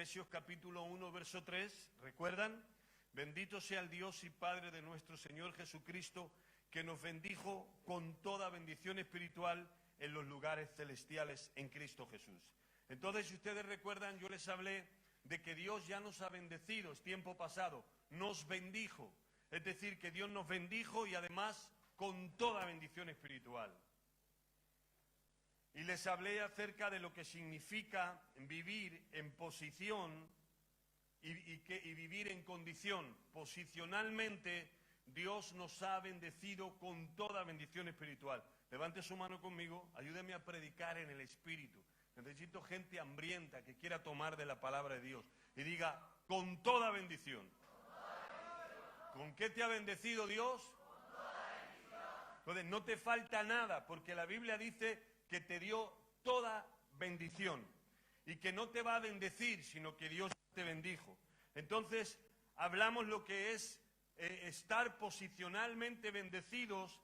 Efesios capítulo 1, verso 3, ¿recuerdan? Bendito sea el Dios y Padre de nuestro Señor Jesucristo, que nos bendijo con toda bendición espiritual en los lugares celestiales en Cristo Jesús. Entonces, si ustedes recuerdan, yo les hablé de que Dios ya nos ha bendecido, es tiempo pasado, nos bendijo. Es decir, que Dios nos bendijo y además con toda bendición espiritual. Y les hablé acerca de lo que significa vivir en posición y vivir en condición. Posicionalmente, Dios nos ha bendecido con toda bendición espiritual. Levante su mano conmigo, ayúdeme a predicar en el Espíritu. Necesito gente hambrienta que quiera tomar de la palabra de Dios y diga, con toda bendición. ¿Con qué te ha bendecido Dios? Entonces, no te falta nada, porque la Biblia dice que te dio toda bendición y que no te va a bendecir, sino que Dios te bendijo. Entonces, hablamos lo que es estar posicionalmente bendecidos,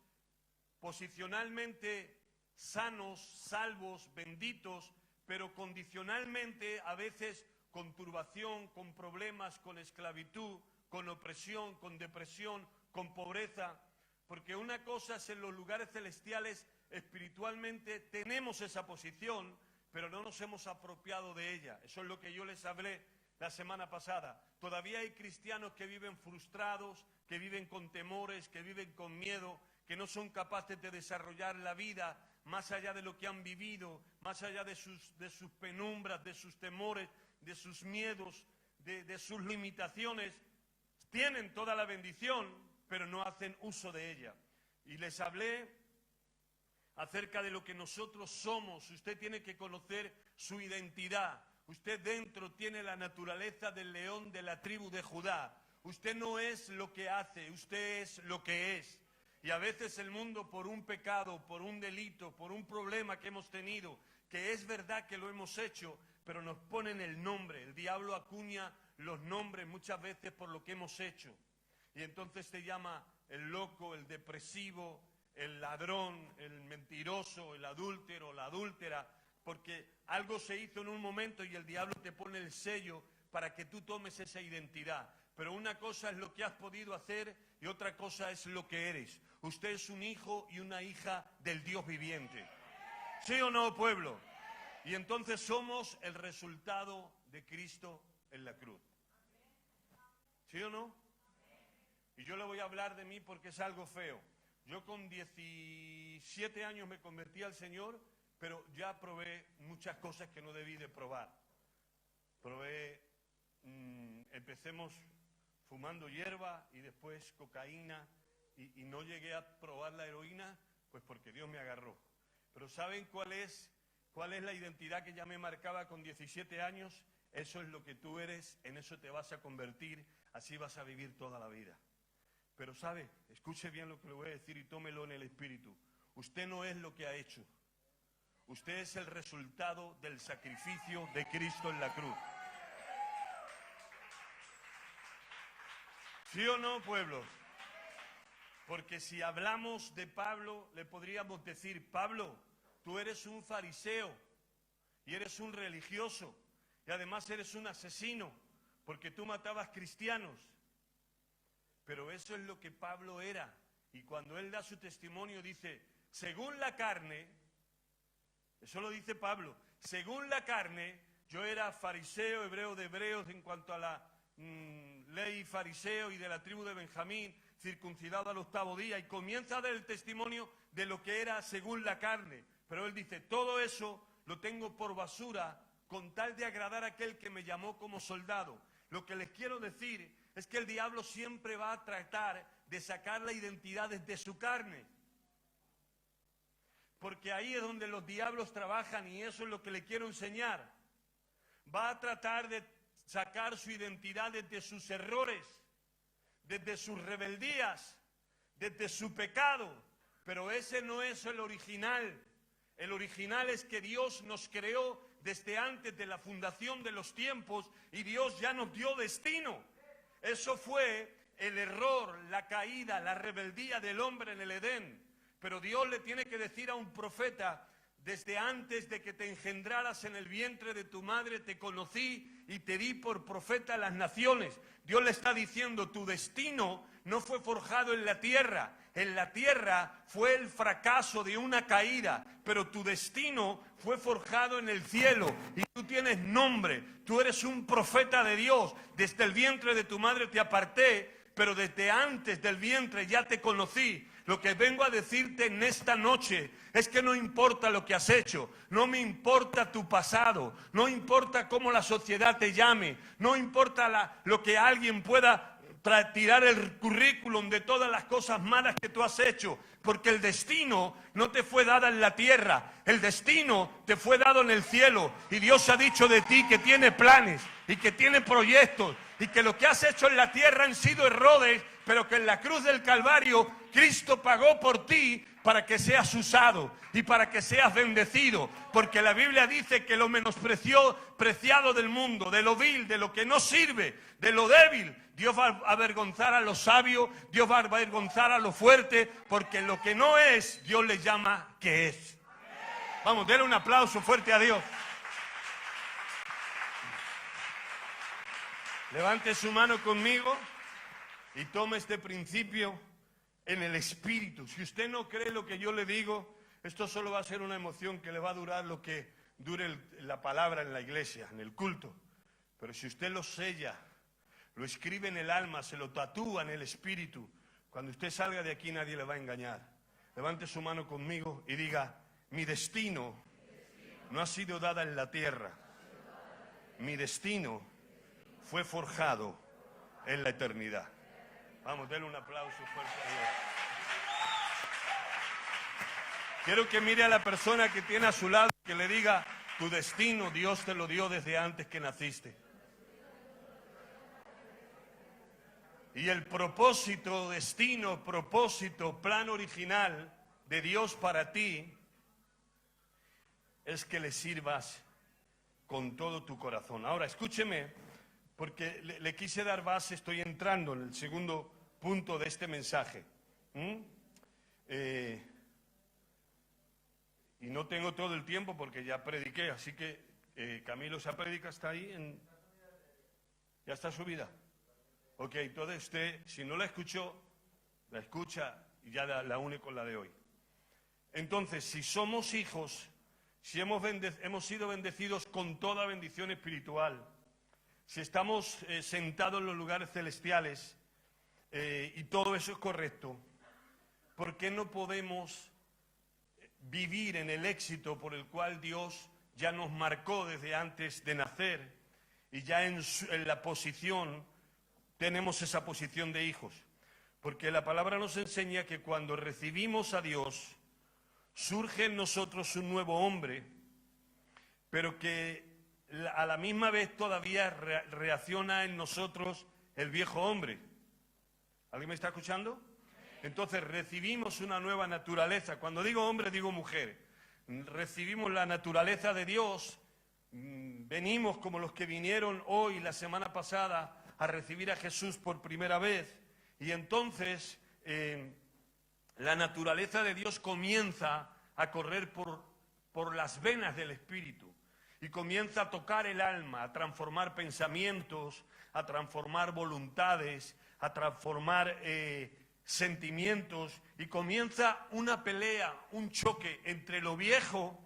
posicionalmente sanos, salvos, benditos, pero condicionalmente a veces con turbación, con problemas, con esclavitud, con opresión, con depresión, con pobreza. Porque una cosa es en los lugares celestiales, espiritualmente tenemos esa posición, pero no nos hemos apropiado de ella. Eso es lo que yo les hablé la semana pasada. Todavía hay cristianos que viven frustrados, que viven con temores, que viven con miedo, que no son capaces de desarrollar la vida más allá de lo que han vivido, más allá de sus penumbras, de sus temores, de sus miedos, de sus limitaciones. Tienen toda la bendición, pero no hacen uso de ella. Y les hablé acerca de lo que nosotros somos. Usted tiene que conocer su identidad. Usted dentro tiene la naturaleza del león de la tribu de Judá. Usted no es lo que hace, usted es lo que es. Y a veces el mundo, por un pecado, por un delito, por un problema que hemos tenido, que es verdad que lo hemos hecho, pero nos ponen el nombre. El diablo acuña los nombres muchas veces por lo que hemos hecho. Y entonces te llama el loco, el depresivo, el ladrón, el mentiroso, el adúltero, la adúltera, porque algo se hizo en un momento y el diablo te pone el sello para que tú tomes esa identidad. Pero una cosa es lo que has podido hacer y otra cosa es lo que eres. Usted es un hijo y una hija del Dios viviente. ¿Sí o no, pueblo? Y entonces somos el resultado de Cristo en la cruz. ¿Sí o no? Y yo le voy a hablar de mí porque es algo feo. Yo con 17 años me convertí al Señor, pero ya probé muchas cosas que no debí de probar. Empecemos fumando hierba y después cocaína y no llegué a probar la heroína, pues porque Dios me agarró. Pero ¿saben cuál es la identidad que ya me marcaba con 17 años? Eso es lo que tú eres, en eso te vas a convertir, así vas a vivir toda la vida. Pero ¿sabe? Escuche bien lo que le voy a decir y tómelo en el espíritu. Usted no es lo que ha hecho. Usted es el resultado del sacrificio de Cristo en la cruz. ¿Sí o no, pueblo? Porque si hablamos de Pablo, le podríamos decir, Pablo, tú eres un fariseo y eres un religioso y además eres un asesino porque tú matabas cristianos. Pero eso es lo que Pablo era. Y cuando él da su testimonio dice, según la carne, eso lo dice Pablo, según la carne, yo era fariseo, hebreo de hebreos en cuanto a la ley fariseo y de la tribu de Benjamín, circuncidado al 8º día, y comienza a dar el testimonio de lo que era según la carne. Pero él dice, todo eso lo tengo por basura con tal de agradar a aquel que me llamó como soldado. Lo que les quiero decir es que el diablo siempre va a tratar de sacar la identidad desde su carne. Porque ahí es donde los diablos trabajan y eso es lo que le quiero enseñar. Va a tratar de sacar su identidad desde sus errores, desde sus rebeldías, desde su pecado. Pero ese no es el original. El original es que Dios nos creó desde antes de la fundación de los tiempos y Dios ya nos dio destino. Eso fue el error, la caída, la rebeldía del hombre en el Edén. Pero Dios le tiene que decir a un profeta, Desde antes de que te engendraras en el vientre de tu madre te conocí y te di por profeta a las naciones. Dios le está diciendo, tu destino no fue forjado en la tierra. En la tierra fue el fracaso de una caída, pero tu destino fue forjado en el cielo y tú tienes nombre. Tú eres un profeta de Dios. Desde el vientre de tu madre te aparté, pero desde antes del vientre ya te conocí. Lo que vengo a decirte en esta noche es que no importa lo que has hecho, no me importa tu pasado, no importa cómo la sociedad te llame, no importa lo que alguien pueda tirar el currículum de todas las cosas malas que tú has hecho, porque el destino no te fue dado en la tierra, el destino te fue dado en el cielo, y Dios ha dicho de ti que tiene planes y que tiene proyectos, y que lo que has hecho en la tierra han sido errores, pero que en la cruz del Calvario Cristo pagó por ti para que seas usado y para que seas bendecido, porque la Biblia dice que lo menospreciado del mundo, de lo vil, de lo que no sirve, de lo débil, Dios va a avergonzar a los sabios, Dios va a avergonzar a los fuertes, porque lo que no es, Dios le llama que es. Vamos, denle un aplauso fuerte a Dios. Levante su mano conmigo y tome este principio en el espíritu. Si usted no cree lo que yo le digo, esto solo va a ser una emoción que le va a durar lo que dure la palabra en la iglesia, en el culto. Pero si usted lo sella, lo escribe en el alma, se lo tatúa en el espíritu, cuando usted salga de aquí nadie le va a engañar. Levante su mano conmigo y diga, mi destino no ha sido dada en la tierra. Mi destino fue forjado en la eternidad. Vamos, denle un aplauso fuerte a Dios. Quiero que mire a la persona que tiene a su lado, que le diga, tu destino Dios te lo dio desde antes que naciste. Y el propósito, destino, propósito, plan original de Dios para ti es que le sirvas con todo tu corazón. Ahora, escúcheme, porque le quise dar base, estoy entrando en el segundo punto de este mensaje. Y no tengo todo el tiempo porque ya prediqué, así que Camilo, ¿esa predica está ahí? ¿Ya está subida? Ok, entonces usted, si no la escuchó, la escucha y ya la une con la de hoy. Entonces, si somos hijos, si hemos sido bendecidos con toda bendición espiritual, si estamos sentados en los lugares celestiales y todo eso es correcto, ¿por qué no podemos vivir en el éxito por el cual Dios ya nos marcó desde antes de nacer y ya en la posición, tenemos esa posición de hijos? Porque la palabra nos enseña que cuando recibimos a Dios, surge en nosotros un nuevo hombre, pero que a la misma vez todavía reacciona en nosotros el viejo hombre. ¿Alguien me está escuchando? Entonces recibimos una nueva naturaleza. Cuando digo hombre, digo mujer. Recibimos la naturaleza de Dios. Venimos como los que vinieron hoy, la semana pasada, a recibir a Jesús por primera vez. Y entonces la naturaleza de Dios comienza a correr por las venas del Espíritu. Y comienza a tocar el alma, a transformar pensamientos, a transformar voluntades, a transformar sentimientos. Y comienza una pelea, un choque entre lo viejo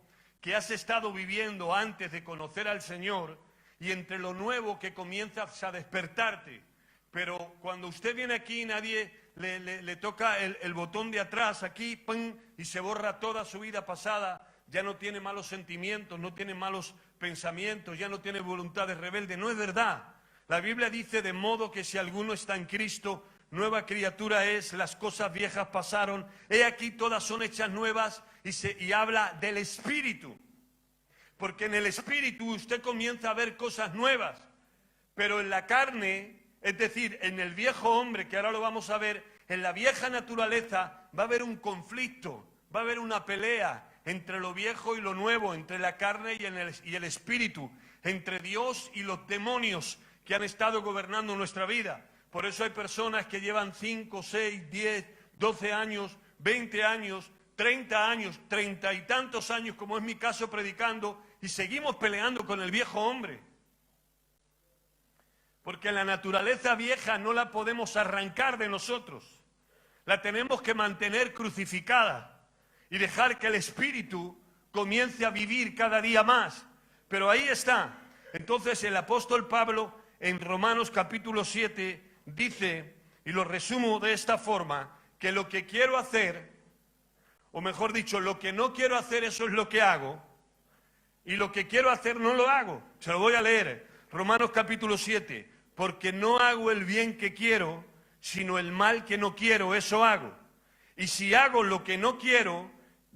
que has estado viviendo antes de conocer al Señor y entre lo nuevo que comienzas a despertarte. Pero cuando usted viene aquí, nadie le toca el botón de atrás, aquí, ¡pum!, y se borra toda su vida pasada. Ya no tiene malos sentimientos, no tiene malos pensamientos, ya no tiene voluntades rebeldes. No es verdad. La Biblia dice, de modo que si alguno está en Cristo, nueva criatura es, las cosas viejas pasaron, he aquí todas son hechas nuevas, y habla del Espíritu. Porque en el Espíritu usted comienza a ver cosas nuevas, pero en la carne, es decir, en el viejo hombre, que ahora lo vamos a ver, en la vieja naturaleza va a haber un conflicto, va a haber una pelea entre lo viejo y lo nuevo, entre la carne y el espíritu, entre Dios y los demonios que han estado gobernando nuestra vida. Por eso hay personas que llevan 5, 6, 10, 12 años, 20 años 30 años, 30 y tantos años, como es mi caso, predicando, y seguimos peleando con el viejo hombre. Porque la naturaleza vieja no la podemos arrancar de nosotros. La tenemos que mantener crucificada y dejar que el Espíritu comience a vivir cada día más. Pero ahí está. Entonces el apóstol Pablo en Romanos capítulo 7 dice, y lo resumo de esta forma, que lo que quiero hacer, o mejor dicho, lo que no quiero hacer, eso es lo que hago, y lo que quiero hacer no lo hago. Se lo voy a leer. Romanos capítulo 7. Porque no hago el bien que quiero, sino el mal que no quiero, eso hago. Y si hago lo que no quiero,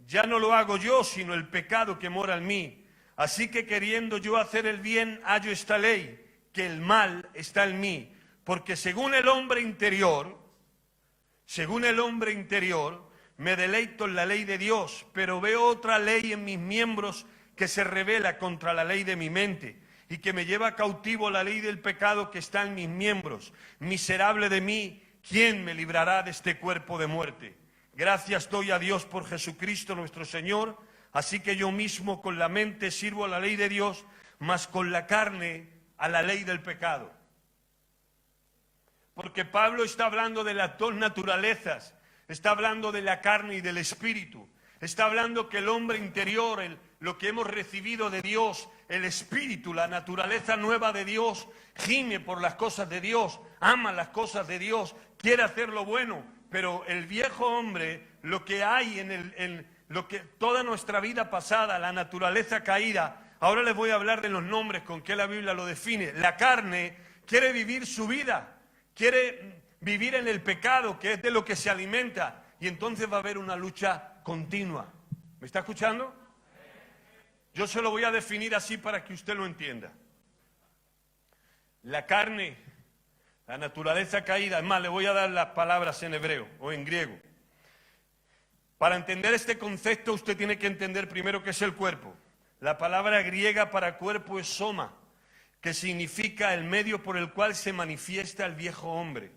ya no lo hago yo, sino el pecado que mora en mí. Así que queriendo yo hacer el bien, hallo esta ley, que el mal está en mí. Porque según el hombre interior, me deleito en la ley de Dios, pero veo otra ley en mis miembros que se revela contra la ley de mi mente y que me lleva cautivo la ley del pecado que está en mis miembros. Miserable de mí, ¿quién me librará de este cuerpo de muerte? Gracias doy a Dios por Jesucristo nuestro Señor, así que yo mismo con la mente sirvo a la ley de Dios, mas con la carne a la ley del pecado. Porque Pablo está hablando de las dos naturalezas, está hablando de la carne y del espíritu, está hablando que el hombre interior, lo que hemos recibido de Dios, el espíritu, la naturaleza nueva de Dios, gime por las cosas de Dios, ama las cosas de Dios, quiere hacer lo bueno, pero el viejo hombre, lo que hay en lo que toda nuestra vida pasada, la naturaleza caída, ahora les voy a hablar de los nombres con que la Biblia lo define. La carne quiere vivir su vida, quiere vivir en el pecado, que es de lo que se alimenta, y entonces va a haber una lucha continua. ¿Me está escuchando? Yo se lo voy a definir así para que usted lo entienda. La carne, la naturaleza caída, es más, le voy a dar las palabras en hebreo o en griego. Para entender este concepto usted tiene que entender primero qué es el cuerpo. La palabra griega para cuerpo es soma, que significa el medio por el cual se manifiesta el viejo hombre,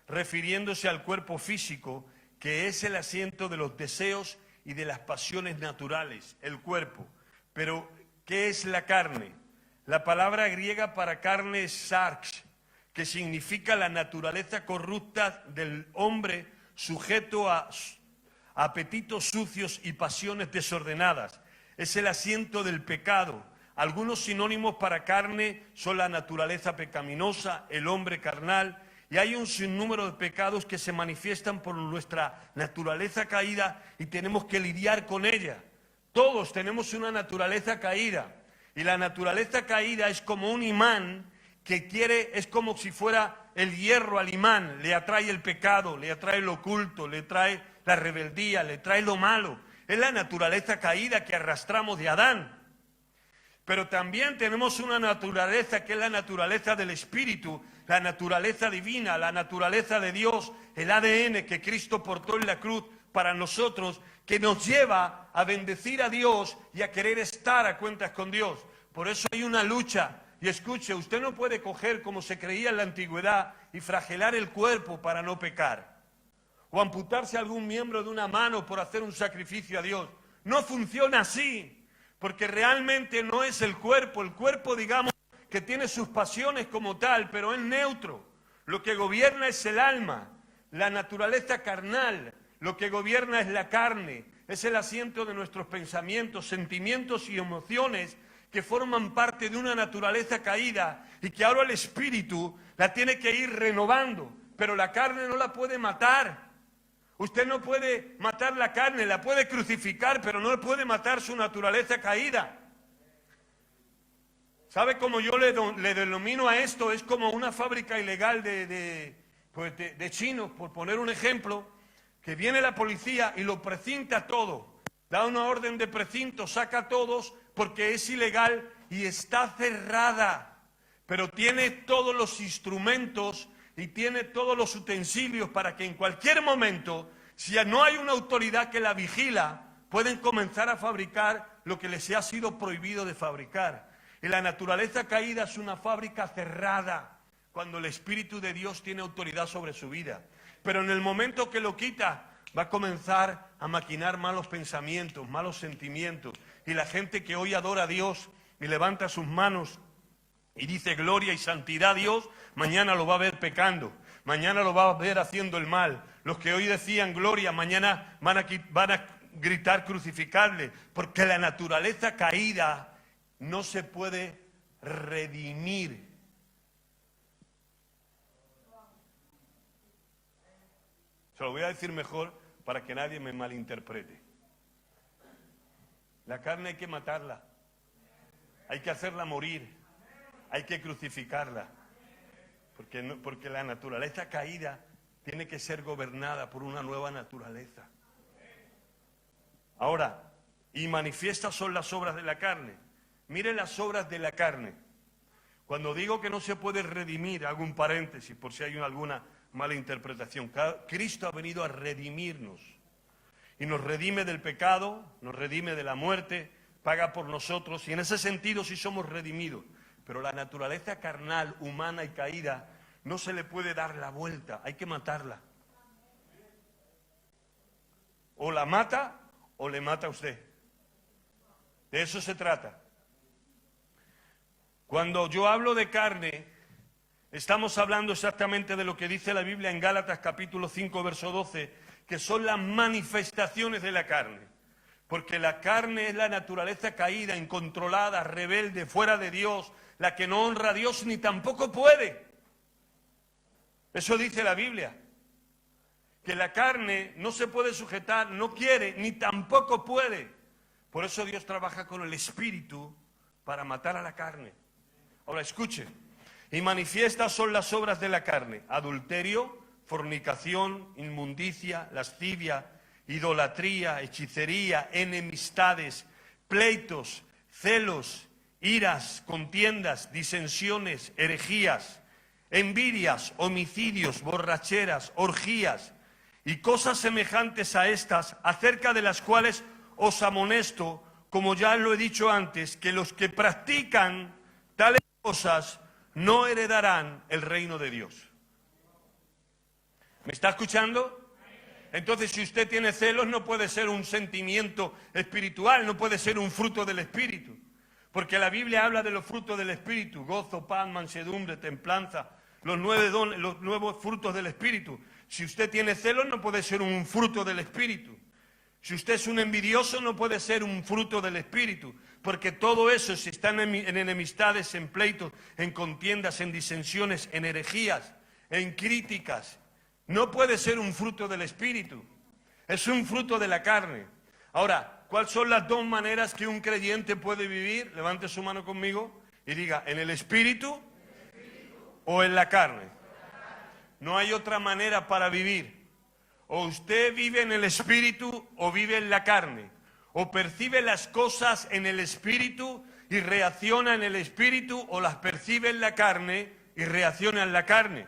refiriéndose al cuerpo físico, que es el asiento de los deseos y de las pasiones naturales, el cuerpo. Pero, ¿qué es la carne? La palabra griega para carne es sarx, que significa la naturaleza corrupta del hombre sujeto a apetitos sucios y pasiones desordenadas. Es el asiento del pecado. Algunos sinónimos para carne son la naturaleza pecaminosa, el hombre carnal, y hay un sinnúmero de pecados que se manifiestan por nuestra naturaleza caída y tenemos que lidiar con ella. Todos tenemos una naturaleza caída, y la naturaleza caída es como un imán que es como si fuera el hierro al imán, le atrae el pecado, le atrae lo oculto, le trae la rebeldía, le trae lo malo. Es la naturaleza caída que arrastramos de Adán. Pero también tenemos una naturaleza que es la naturaleza del Espíritu, la naturaleza divina, la naturaleza de Dios, el ADN que Cristo portó en la cruz para nosotros, que nos lleva a bendecir a Dios y a querer estar a cuentas con Dios. Por eso hay una lucha. Y escuche, usted no puede coger como se creía en la antigüedad y fragelar el cuerpo para no pecar. O amputarse algún miembro de una mano por hacer un sacrificio a Dios. No funciona así. Porque realmente no es el cuerpo, digamos, que tiene sus pasiones como tal, pero es neutro. Lo que gobierna es el alma, la naturaleza carnal, lo que gobierna es la carne, es el asiento de nuestros pensamientos, sentimientos y emociones que forman parte de una naturaleza caída y que ahora el espíritu la tiene que ir renovando, pero la carne no la puede matar. Usted no puede matar la carne, la puede crucificar, pero no puede matar su naturaleza caída. ¿Sabe cómo yo le denomino a esto? Es como una fábrica ilegal de chinos, por poner un ejemplo, que viene la policía y lo precinta todo. Da una orden de precinto, saca a todos porque es ilegal y está cerrada. Pero tiene todos los instrumentos y tiene todos los utensilios para que en cualquier momento, si no hay una autoridad que la vigila, pueden comenzar a fabricar lo que les ha sido prohibido de fabricar. Y la naturaleza caída es una fábrica cerrada cuando el Espíritu de Dios tiene autoridad sobre su vida. Pero en el momento que lo quita, va a comenzar a maquinar malos pensamientos, malos sentimientos. Y la gente que hoy adora a Dios y levanta sus manos y dice gloria y santidad a Dios, mañana lo va a ver pecando, mañana lo va a ver haciendo el mal. Los que hoy decían gloria, mañana van a gritar crucificarle, porque la naturaleza caída no se puede redimir. Se lo voy a decir mejor para que nadie me malinterprete. La carne hay que matarla, hay que hacerla morir, hay que crucificarla, porque la naturaleza caída tiene que ser gobernada por una nueva naturaleza. Ahora, y manifiestas son las obras de la carne. Mire las obras de la carne. Cuando digo que no se puede redimir, hago un paréntesis por si hay alguna mala interpretación. Cristo ha venido a redimirnos y nos redime del pecado, nos redime de la muerte, paga por nosotros y en ese sentido sí somos redimidos. Pero la naturaleza carnal, humana y caída no se le puede dar la vuelta, hay que matarla. O la mata o le mata a usted. De eso se trata. Cuando yo hablo de carne, estamos hablando exactamente de lo que dice la Biblia en Gálatas capítulo 5, verso 12, que son las manifestaciones de la carne. Porque la carne es la naturaleza caída, incontrolada, rebelde, fuera de Dios, la que no honra a Dios ni tampoco puede. Eso dice la Biblia. Que la carne no se puede sujetar, no quiere, ni tampoco puede. Por eso Dios trabaja con el Espíritu para matar a la carne. Ahora escuche, y manifiestas son las obras de la carne: adulterio, fornicación, inmundicia, lascivia, idolatría, hechicería, enemistades, pleitos, celos, iras, contiendas, disensiones, herejías, envidias, homicidios, borracheras, orgías y cosas semejantes a estas, acerca de las cuales os amonesto, como ya lo he dicho antes, que los que practican tales cosas no heredarán el reino de Dios. ¿Me está escuchando? Entonces, si usted tiene celos, no puede ser un sentimiento espiritual, no puede ser un fruto del Espíritu. Porque la Biblia habla de los frutos del Espíritu: gozo, paz, mansedumbre, templanza, los 9 dones, los nuevos frutos del Espíritu. Si usted tiene celos, no puede ser un fruto del Espíritu. Si usted es un envidioso, no puede ser un fruto del Espíritu. Porque todo eso, si está en enemistades, en pleitos, en contiendas, en disensiones, en herejías, en críticas, no puede ser un fruto del Espíritu. Es un fruto de la carne. Ahora, ¿cuáles son las dos maneras que un creyente puede vivir? Levante su mano conmigo y diga: ¿en el Espíritu o en la carne? No hay otra manera para vivir. O usted vive en el Espíritu o vive en la carne. O percibe las cosas en el Espíritu y reacciona en el Espíritu, o las percibe en la carne y reacciona en la carne.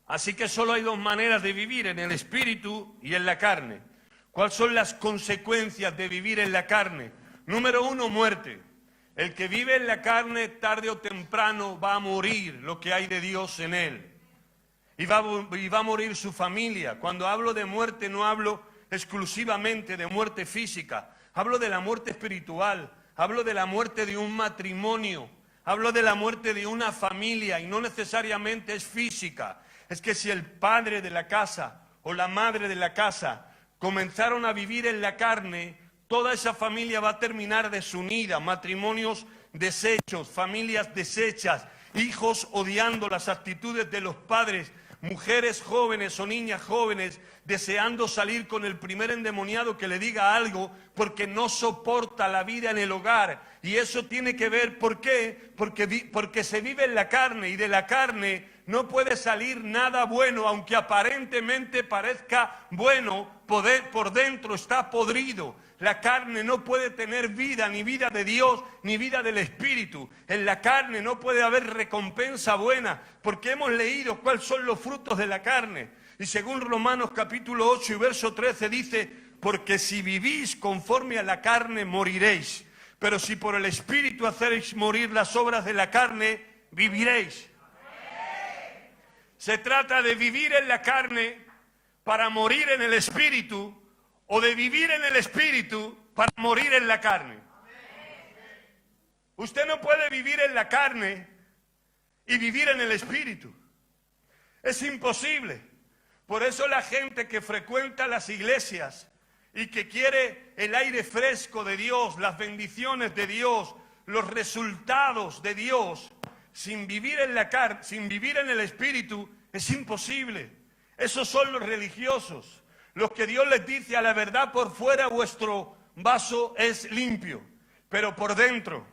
Así que solo hay dos maneras de vivir: en el Espíritu y en la carne. ¿Cuáles son las consecuencias de vivir en la carne? Número 1, muerte. El que vive en la carne, tarde o temprano va a morir lo que hay de Dios en él. Y va a morir su familia. Cuando hablo de muerte, no hablo exclusivamente de muerte física. Hablo de la muerte espiritual. Hablo de la muerte de un matrimonio. Hablo de la muerte de una familia, y no necesariamente es física. Es que si el padre de la casa o la madre de la casa comenzaron a vivir en la carne, toda esa familia va a terminar desunida. Matrimonios deshechos, familias deshechas, hijos odiando las actitudes de los padres, mujeres jóvenes o niñas jóvenes deseando salir con el primer endemoniado que le diga algo, porque no soporta la vida en el hogar. Y eso tiene que ver, ¿por qué? Porque se vive en la carne, y de la carne no puede salir nada bueno, aunque aparentemente parezca bueno, por dentro está podrido. La carne no puede tener vida, ni vida de Dios, ni vida del Espíritu. En la carne no puede haber recompensa buena, porque hemos leído cuáles son los frutos de la carne. Y según Romanos capítulo 8 y verso 13 dice: porque si vivís conforme a la carne, moriréis. Pero si por el Espíritu hacéis morir las obras de la carne, viviréis. Se trata de vivir en la carne para morir en el espíritu o de vivir en el espíritu para morir en la carne. Usted no puede vivir en la carne y vivir en el espíritu. Es imposible. Por eso la gente que frecuenta las iglesias y que quiere el aire fresco de Dios, las bendiciones de Dios, los resultados de Dios, sin vivir en la carne, sin vivir en el espíritu, es imposible. Esos son los religiosos, los que Dios les dice: a la verdad por fuera vuestro vaso es limpio, pero por dentro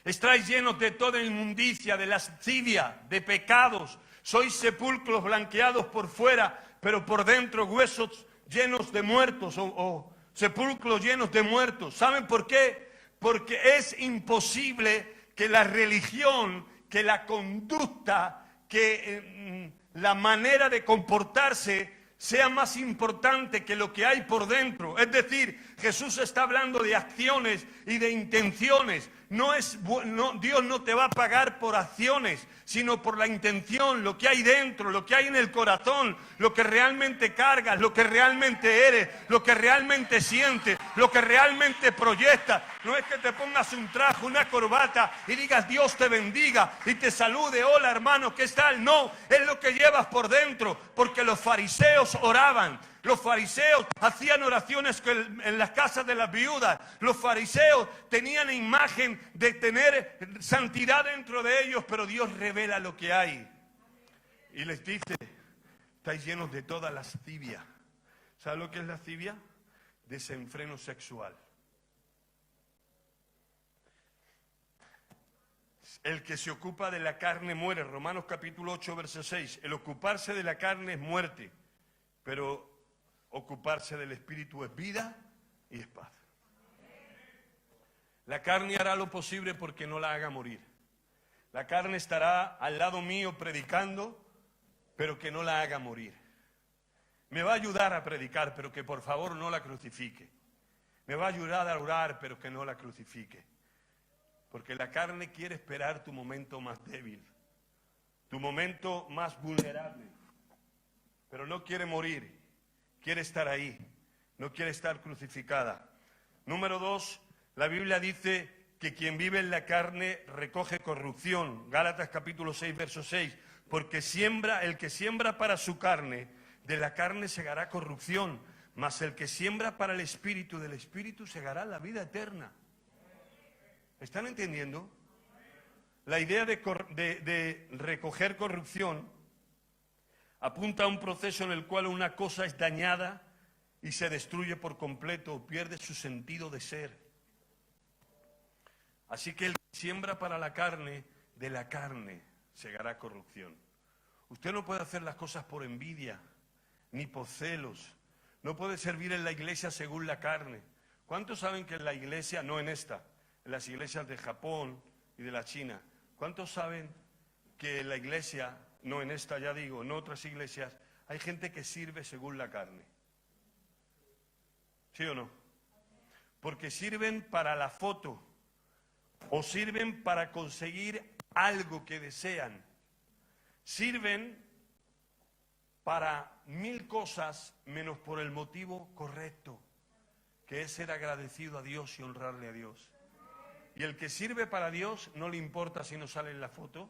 estáis llenos de toda inmundicia, de lascivia, de pecados. Sois sepulcros blanqueados por fuera, pero por dentro huesos llenos de muertos o sepulcros llenos de muertos. ¿Saben por qué? Porque es imposible que la religión, que la conducta, que la manera de comportarse sea más importante que lo que hay por dentro. Es decir, Jesús está hablando de acciones y de intenciones. Dios no te va a pagar por acciones, sino por la intención, lo que hay dentro, lo que hay en el corazón, lo que realmente cargas, lo que realmente eres, lo que realmente sientes, lo que realmente proyectas. No es que te pongas un traje, una corbata y digas Dios te bendiga y te salude, hola hermano, ¿qué tal? No, es lo que llevas por dentro, porque los fariseos oraban. Los fariseos hacían oraciones en las casas de las viudas. Los fariseos tenían imagen de tener santidad dentro de ellos, pero Dios revela lo que hay. Y les dice: estáis llenos de toda lascivia. ¿Sabe lo que es lascivia? Desenfreno sexual. El que se ocupa de la carne muere. Romanos capítulo 8, verso 6. El ocuparse de la carne es muerte, pero ocuparse del espíritu es vida y es paz. La carne hará lo posible porque no la haga morir. La carne estará al lado mío predicando, pero que no la haga morir. Me va a ayudar a predicar, pero que por favor no la crucifique. Me va a ayudar a orar, pero que no la crucifique. Porque la carne quiere esperar tu momento más débil, tu momento más vulnerable, pero no quiere morir. Quiere estar ahí, no quiere estar crucificada. Número 2, la Biblia dice que quien vive en la carne recoge corrupción. Gálatas capítulo 6, verso 6. Porque el que siembra para su carne, de la carne segará corrupción. Mas el que siembra para el espíritu, del espíritu segará la vida eterna. ¿Están entendiendo? La idea de recoger corrupción apunta a un proceso en el cual una cosa es dañada y se destruye por completo, o pierde su sentido de ser. Así que el que siembra para la carne, de la carne segará corrupción. Usted no puede hacer las cosas por envidia, ni por celos. No puede servir en la iglesia según la carne. ¿Cuántos saben que en la iglesia, no en esta, en las iglesias de Japón y de la China, cuántos saben que en la iglesia, no en esta ya digo, en otras iglesias, hay gente que sirve según la carne? ¿Sí o no? Porque sirven para la foto o sirven para conseguir algo que desean. Sirven para 1000 cosas menos por el motivo correcto, que es ser agradecido a Dios y honrarle a Dios. Y el que sirve para Dios no le importa si no sale en la foto,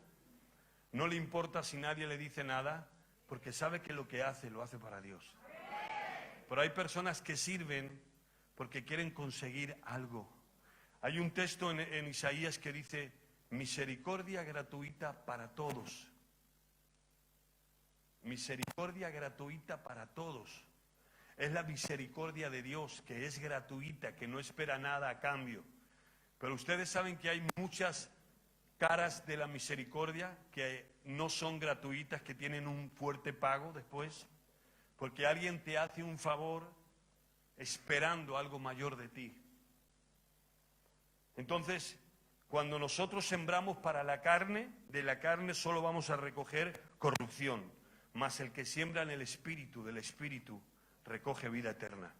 no le importa si nadie le dice nada, porque sabe que lo que hace, lo hace para Dios. Pero hay personas que sirven porque quieren conseguir algo. Hay un texto en Isaías que dice: misericordia gratuita para todos. Misericordia gratuita para todos. Es la misericordia de Dios, que es gratuita, que no espera nada a cambio. Pero ustedes saben que hay muchas caras de la misericordia que no son gratuitas, que tienen un fuerte pago después, porque alguien te hace un favor esperando algo mayor de ti. Entonces, cuando nosotros sembramos para la carne, de la carne solo vamos a recoger corrupción, mas el que siembra en el espíritu, del espíritu, recoge vida eterna.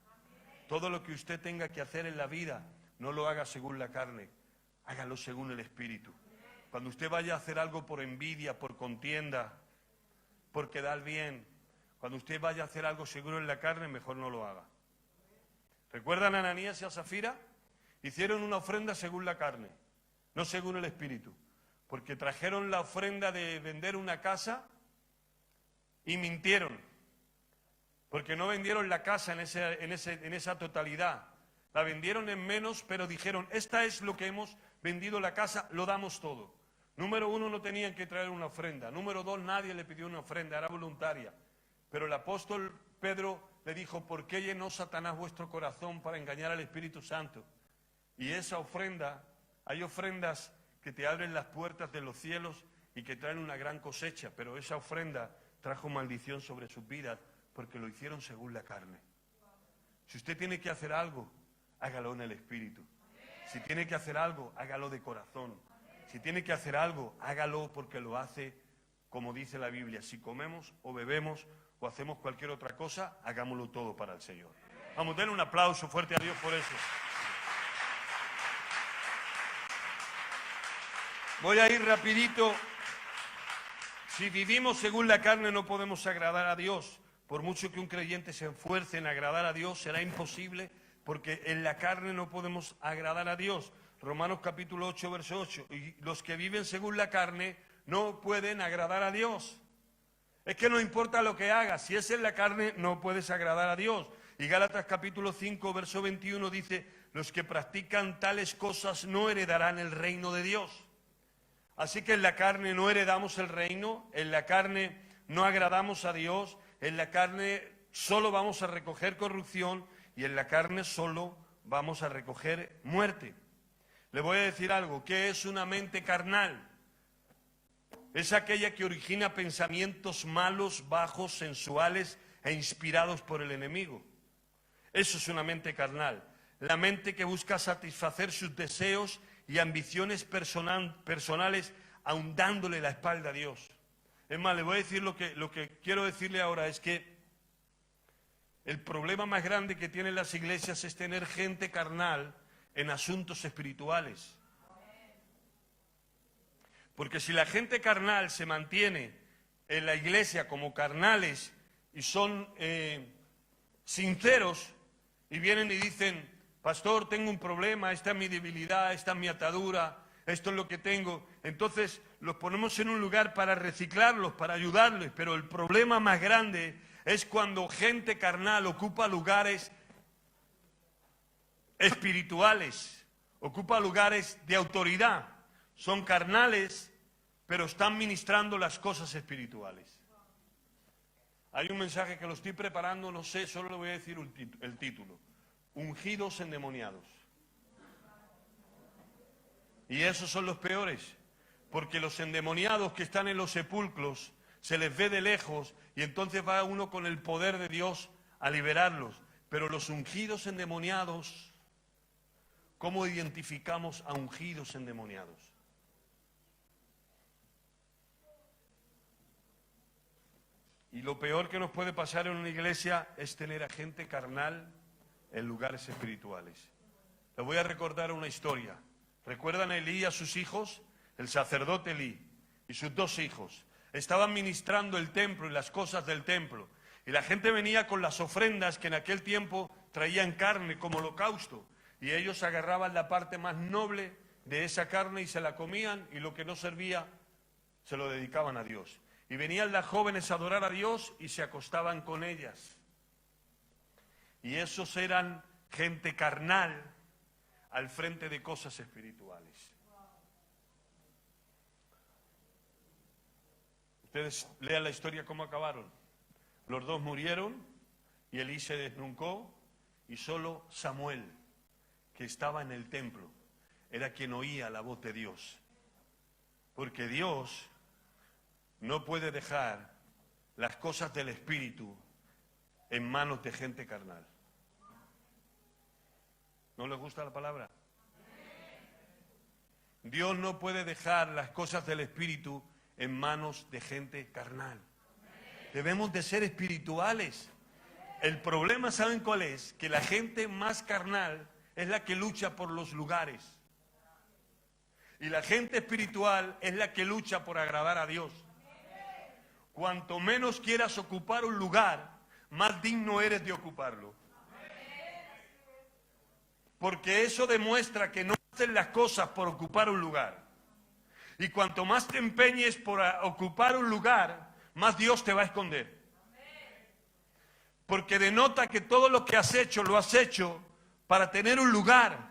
Todo lo que usted tenga que hacer en la vida, no lo haga según la carne, hágalo según el espíritu. Cuando usted vaya a hacer algo por envidia, por contienda, por quedar bien, Cuando usted vaya a hacer algo seguro en la carne, mejor no lo haga. ¿Recuerdan a Ananías y a Zafira? Hicieron una ofrenda según la carne, no según el espíritu. Porque trajeron la ofrenda de vender una casa y mintieron. Porque no vendieron la casa en esa totalidad. La vendieron en menos, pero dijeron, esta es lo que hemos vendido la casa, lo damos todo. Número 1, no tenían que traer una ofrenda. Número 2, nadie le pidió una ofrenda, era voluntaria. Pero el apóstol Pedro le dijo, ¿por qué llenó Satanás vuestro corazón para engañar al Espíritu Santo? Y esa ofrenda, hay ofrendas que te abren las puertas de los cielos y que traen una gran cosecha, pero esa ofrenda trajo maldición sobre sus vidas porque lo hicieron según la carne. Si usted tiene que hacer algo, hágalo en el Espíritu. Si tiene que hacer algo, hágalo de corazón. Si tiene que hacer algo, hágalo porque lo hace como dice la Biblia. Si comemos o bebemos o hacemos cualquier otra cosa, hagámoslo todo para el Señor. Vamos, denle un aplauso fuerte a Dios por eso. Voy a ir rapidito. Si vivimos según la carne no podemos agradar a Dios. Por mucho que un creyente se esfuerce en agradar a Dios, será imposible porque en la carne no podemos agradar a Dios. Romanos capítulo 8, verso 8. Y los que viven según la carne no pueden agradar a Dios. Es que no importa lo que hagas, si es en la carne no puedes agradar a Dios. Y Gálatas capítulo 5, verso 21 dice, los que practican tales cosas no heredarán el reino de Dios. Así que en la carne no heredamos el reino, en la carne no agradamos a Dios, en la carne solo vamos a recoger corrupción y en la carne solo vamos a recoger muerte. Le voy a decir algo, ¿qué es una mente carnal? Es aquella que origina pensamientos malos, bajos, sensuales e inspirados por el enemigo. Eso es una mente carnal. La mente que busca satisfacer sus deseos y ambiciones personales, aun dándole la espalda a Dios. Es más, le voy a decir lo que quiero decirle ahora es que el problema más grande que tienen las iglesias es tener gente carnal en asuntos espirituales. Porque si la gente carnal se mantiene en la iglesia como carnales y son sinceros y vienen y dicen, pastor, tengo un problema, esta es mi debilidad, esta es mi atadura, esto es lo que tengo, entonces los ponemos en un lugar para reciclarlos, para ayudarles, pero el problema más grande es cuando gente carnal ocupa lugares espirituales, ocupa lugares de autoridad. Son carnales, pero están ministrando las cosas espirituales. Hay un mensaje que lo estoy preparando, no sé, solo le voy a decir el título. Ungidos endemoniados. Y esos son los peores, porque los endemoniados que están en los sepulcros se les ve de lejos y entonces va uno con el poder de Dios a liberarlos. Pero los ungidos endemoniados, ¿cómo identificamos a ungidos endemoniados? Y lo peor que nos puede pasar en una iglesia es tener a gente carnal en lugares espirituales. Les voy a recordar una historia. ¿Recuerdan a Elí y a sus hijos? El sacerdote Elí y sus 2 hijos estaban ministrando el templo y las cosas del templo. Y la gente venía con las ofrendas que en aquel tiempo traían carne como holocausto. Y ellos agarraban la parte más noble de esa carne y se la comían, y lo que no servía se lo dedicaban a Dios. Y venían las jóvenes a adorar a Dios y se acostaban con ellas. Y esos eran gente carnal al frente de cosas espirituales. Ustedes lean la historia cómo acabaron. Los 2 murieron y Elí se desnucó y solo Samuel, que estaba en el templo, era quien oía la voz de Dios. Porque Dios no puede dejar las cosas del Espíritu en manos de gente carnal. ¿No les gusta la palabra? Dios no puede dejar las cosas del Espíritu en manos de gente carnal. Debemos de ser espirituales. El problema, ¿saben cuál es? Que la gente más carnal es la que lucha por los lugares. Y la gente espiritual es la que lucha por agradar a Dios. cuanto menos quieras ocupar un lugar, más digno eres de ocuparlo. Porque eso demuestra que no haces las cosas por ocupar un lugar. Y cuanto más te empeñes por ocupar un lugar, más Dios te va a esconder. Porque denota que todo lo que has hecho, lo has hecho para tener un lugar.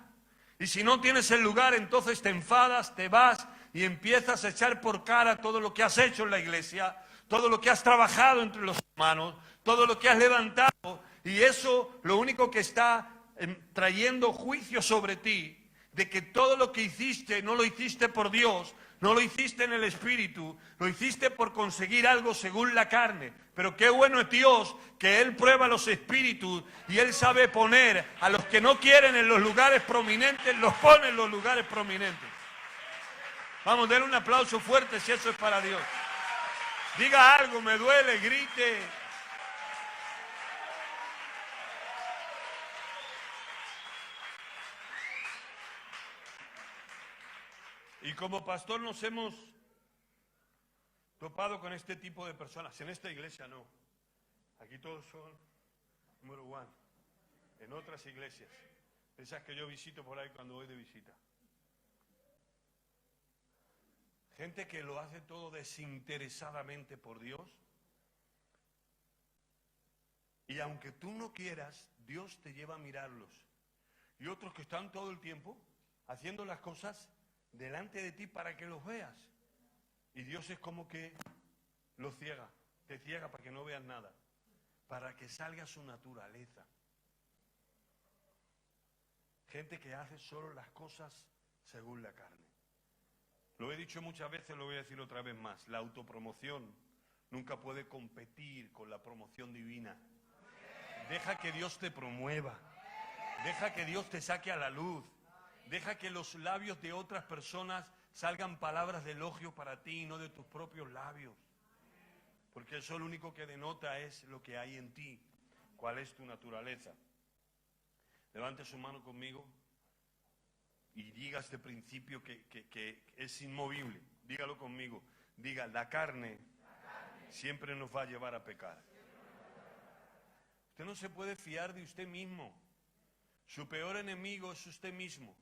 Y si no tienes el lugar, entonces te enfadas, te vas y empiezas a echar por cara todo lo que has hecho en la iglesia, todo lo que has trabajado entre los hermanos, todo lo que has levantado. Y eso lo único que está trayendo juicio sobre ti, de que todo lo que hiciste no lo hiciste por Dios, no lo hiciste en el Espíritu, lo hiciste por conseguir algo según la carne. Pero qué bueno es Dios, que Él prueba los espíritus y Él sabe poner a los que no quieren en los lugares prominentes, los pone en los lugares prominentes. Vamos, denle un aplauso fuerte si eso es para Dios. Diga algo, me duele, grite. Y como pastor nos hemos topado con este tipo de personas. En esta iglesia no. Aquí todos son número uno. En otras iglesias, esas que yo visito por ahí cuando voy de visita. Gente que lo hace todo desinteresadamente por Dios. Y aunque tú no quieras, Dios te lleva a mirarlos. Y otros que están todo el tiempo haciendo las cosas delante de ti para que los veas. Y Dios es como que los ciega, te ciega para que no veas nada, para que salga su naturaleza. Gente que hace solo las cosas según la carne. Lo he dicho muchas veces, lo voy a decir otra vez más. La autopromoción nunca puede competir con la promoción divina. Deja que Dios te promueva. Deja que Dios te saque a la luz. Deja que los labios de otras personas salgan palabras de elogio para ti y no de tus propios labios. Porque eso lo único que denota es lo que hay en ti. ¿Cuál es tu naturaleza? Levante su mano conmigo y diga este principio que es inmovible. Dígalo conmigo. Diga, la carne siempre nos va a llevar a pecar. Usted no se puede fiar de usted mismo. Su peor enemigo es usted mismo.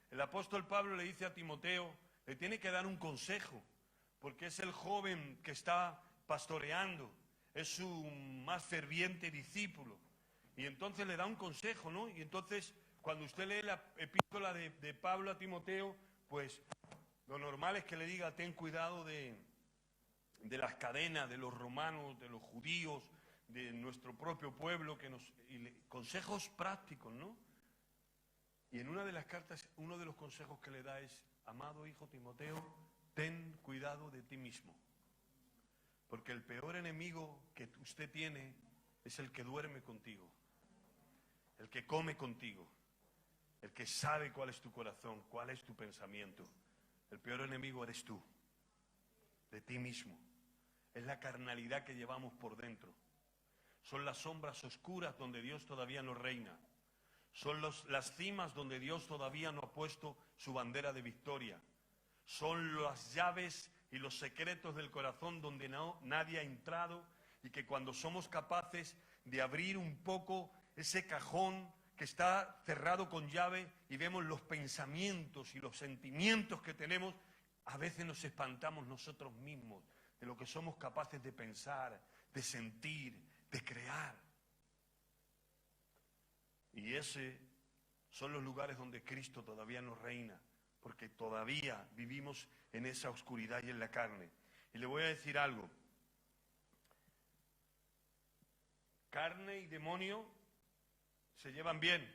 El apóstol Pablo le dice a Timoteo, le tiene que dar un consejo, porque es el joven que está pastoreando, es su más ferviente discípulo. Y entonces le da un consejo, ¿no? Y entonces, cuando usted lee la epístola de Pablo a Timoteo, pues lo normal es que le diga, ten cuidado de las cadenas de los romanos, de los judíos, de nuestro propio pueblo, consejos prácticos, ¿no? Y en una de las cartas, uno de los consejos que le da es, amado hijo Timoteo, ten cuidado de ti mismo. Porque el peor enemigo que usted tiene es el que duerme contigo, el que come contigo, el que sabe cuál es tu corazón, cuál es tu pensamiento. El peor enemigo eres tú, de ti mismo. Es la carnalidad que llevamos por dentro. Son las sombras oscuras donde Dios todavía no reina. Son las cimas donde Dios todavía no ha puesto su bandera de victoria. Son las llaves y los secretos del corazón donde nadie ha entrado, y que cuando somos capaces de abrir un poco ese cajón que está cerrado con llave y vemos los pensamientos y los sentimientos que tenemos, a veces nos espantamos nosotros mismos de lo que somos capaces de pensar, de sentir, de crear. Y ese son los lugares donde Cristo todavía no reina, porque todavía vivimos en esa oscuridad y en la carne. Y le voy a decir algo. Carne y demonio se llevan bien,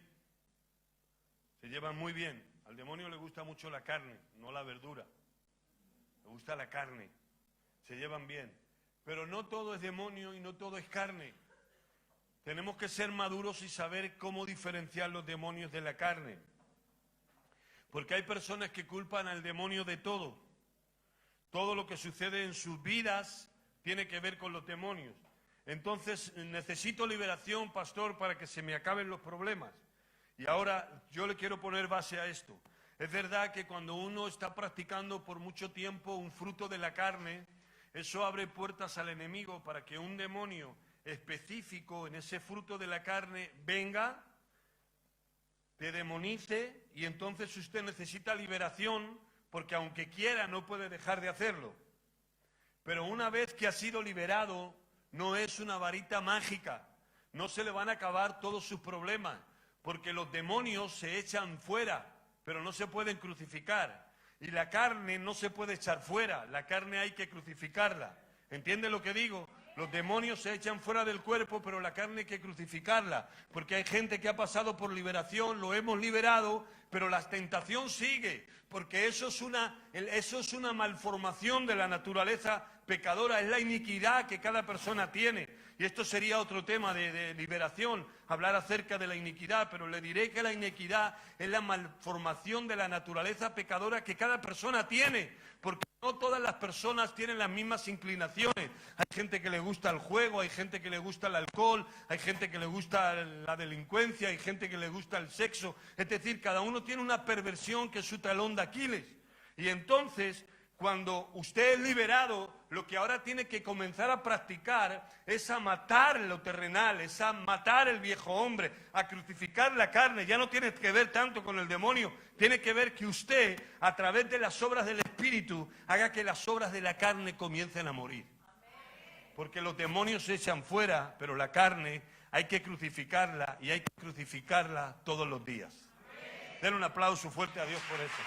se llevan muy bien. Al demonio le gusta mucho la carne, no la verdura. Le gusta la carne, se llevan bien. Pero no todo es demonio y no todo es carne. Tenemos que ser maduros y saber cómo diferenciar los demonios de la carne. Porque hay personas que culpan al demonio de todo. Todo lo que sucede en sus vidas tiene que ver con los demonios. Entonces, necesito liberación, pastor, para que se me acaben los problemas. Y ahora yo le quiero poner base a esto. Es verdad que cuando uno está practicando por mucho tiempo un fruto de la carne, Eso abre puertas al enemigo para que un demonio específico en ese fruto de la carne venga, te demonice, y entonces usted necesita liberación, porque aunque quiera no puede dejar de hacerlo. Pero una vez que ha sido liberado, no es una varita mágica, no se le van a acabar todos sus problemas, porque los demonios se echan fuera, pero no se pueden crucificar. Y la carne no se puede echar fuera, la carne hay que crucificarla. ¿Entiende lo que digo? Los demonios se echan fuera del cuerpo, pero la carne hay que crucificarla, porque hay gente que ha pasado por liberación, lo hemos liberado, pero la tentación sigue, porque eso es una malformación de la naturaleza pecadora, es la iniquidad que cada persona tiene. Y esto sería otro tema de liberación, hablar acerca de la iniquidad, pero le diré que la iniquidad es la malformación de la naturaleza pecadora que cada persona tiene, porque no todas las personas tienen las mismas inclinaciones. Hay gente que le gusta el juego, hay gente que le gusta el alcohol, hay gente que le gusta la delincuencia, hay gente que le gusta el sexo. Es decir, cada uno tiene una perversión que es su talón de Aquiles. Y entonces, cuando usted es liberado, lo que ahora tiene que comenzar a practicar es a matar lo terrenal, es a matar el viejo hombre, a crucificar la carne. Ya no tiene que ver tanto con el demonio, tiene que ver que usted, a través de las obras del Espíritu, haga que las obras de la carne comiencen a morir. Porque los demonios se echan fuera, pero la carne hay que crucificarla, y hay que crucificarla todos los días. Denle un aplauso fuerte a Dios por eso.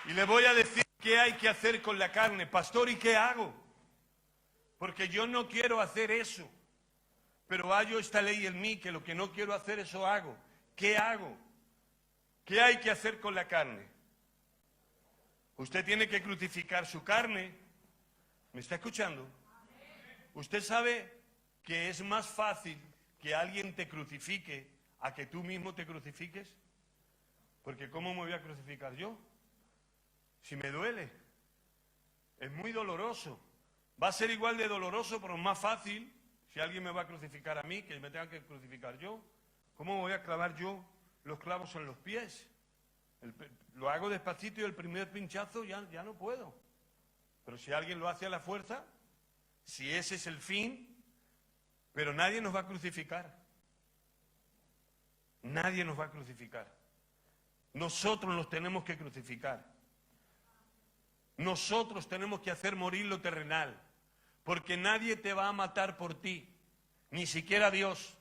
Y le voy a decir qué hay que hacer con la carne. Pastor, ¿y qué hago? Porque yo no quiero hacer eso. Pero hallo esta ley en mí, que lo que no quiero hacer, eso hago. ¿Qué hago? ¿Qué hay que hacer con la carne? Usted tiene que crucificar su carne. ¿Me está escuchando? Usted sabe que es más fácil que alguien te crucifique a que tú mismo te crucifiques. Porque ¿cómo me voy a crucificar yo? Si me duele, es muy doloroso. Va a ser igual de doloroso, pero más fácil si alguien me va a crucificar a mí, que me tenga que crucificar yo. ¿Cómo voy a clavar yo los clavos en los pies? Lo hago despacito y el primer pinchazo ya no puedo. Pero si alguien lo hace a la fuerza, si ese es el fin, pero nadie nos va a crucificar. Nadie nos va a crucificar. Nosotros nos tenemos que crucificar. Nosotros tenemos que hacer morir lo terrenal, porque nadie te va a matar por ti, ni siquiera Dios.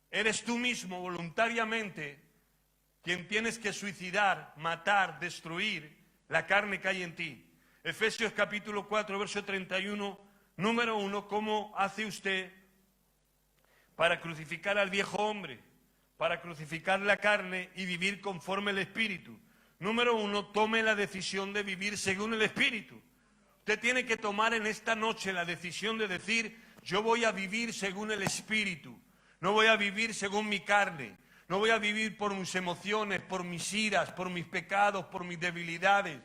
Eres tú mismo voluntariamente quien tienes que suicidar, matar, destruir la carne que hay en ti. Efesios capítulo 4, verso 31, número 1, ¿cómo hace usted para crucificar al viejo hombre? Para crucificar la carne y vivir conforme al Espíritu. Número 1, tome la decisión de vivir según el Espíritu. Usted tiene que tomar en esta noche la decisión de decir, yo voy a vivir según el Espíritu. No voy a vivir según mi carne. No voy a vivir por mis emociones, por mis iras, por mis pecados, por mis debilidades.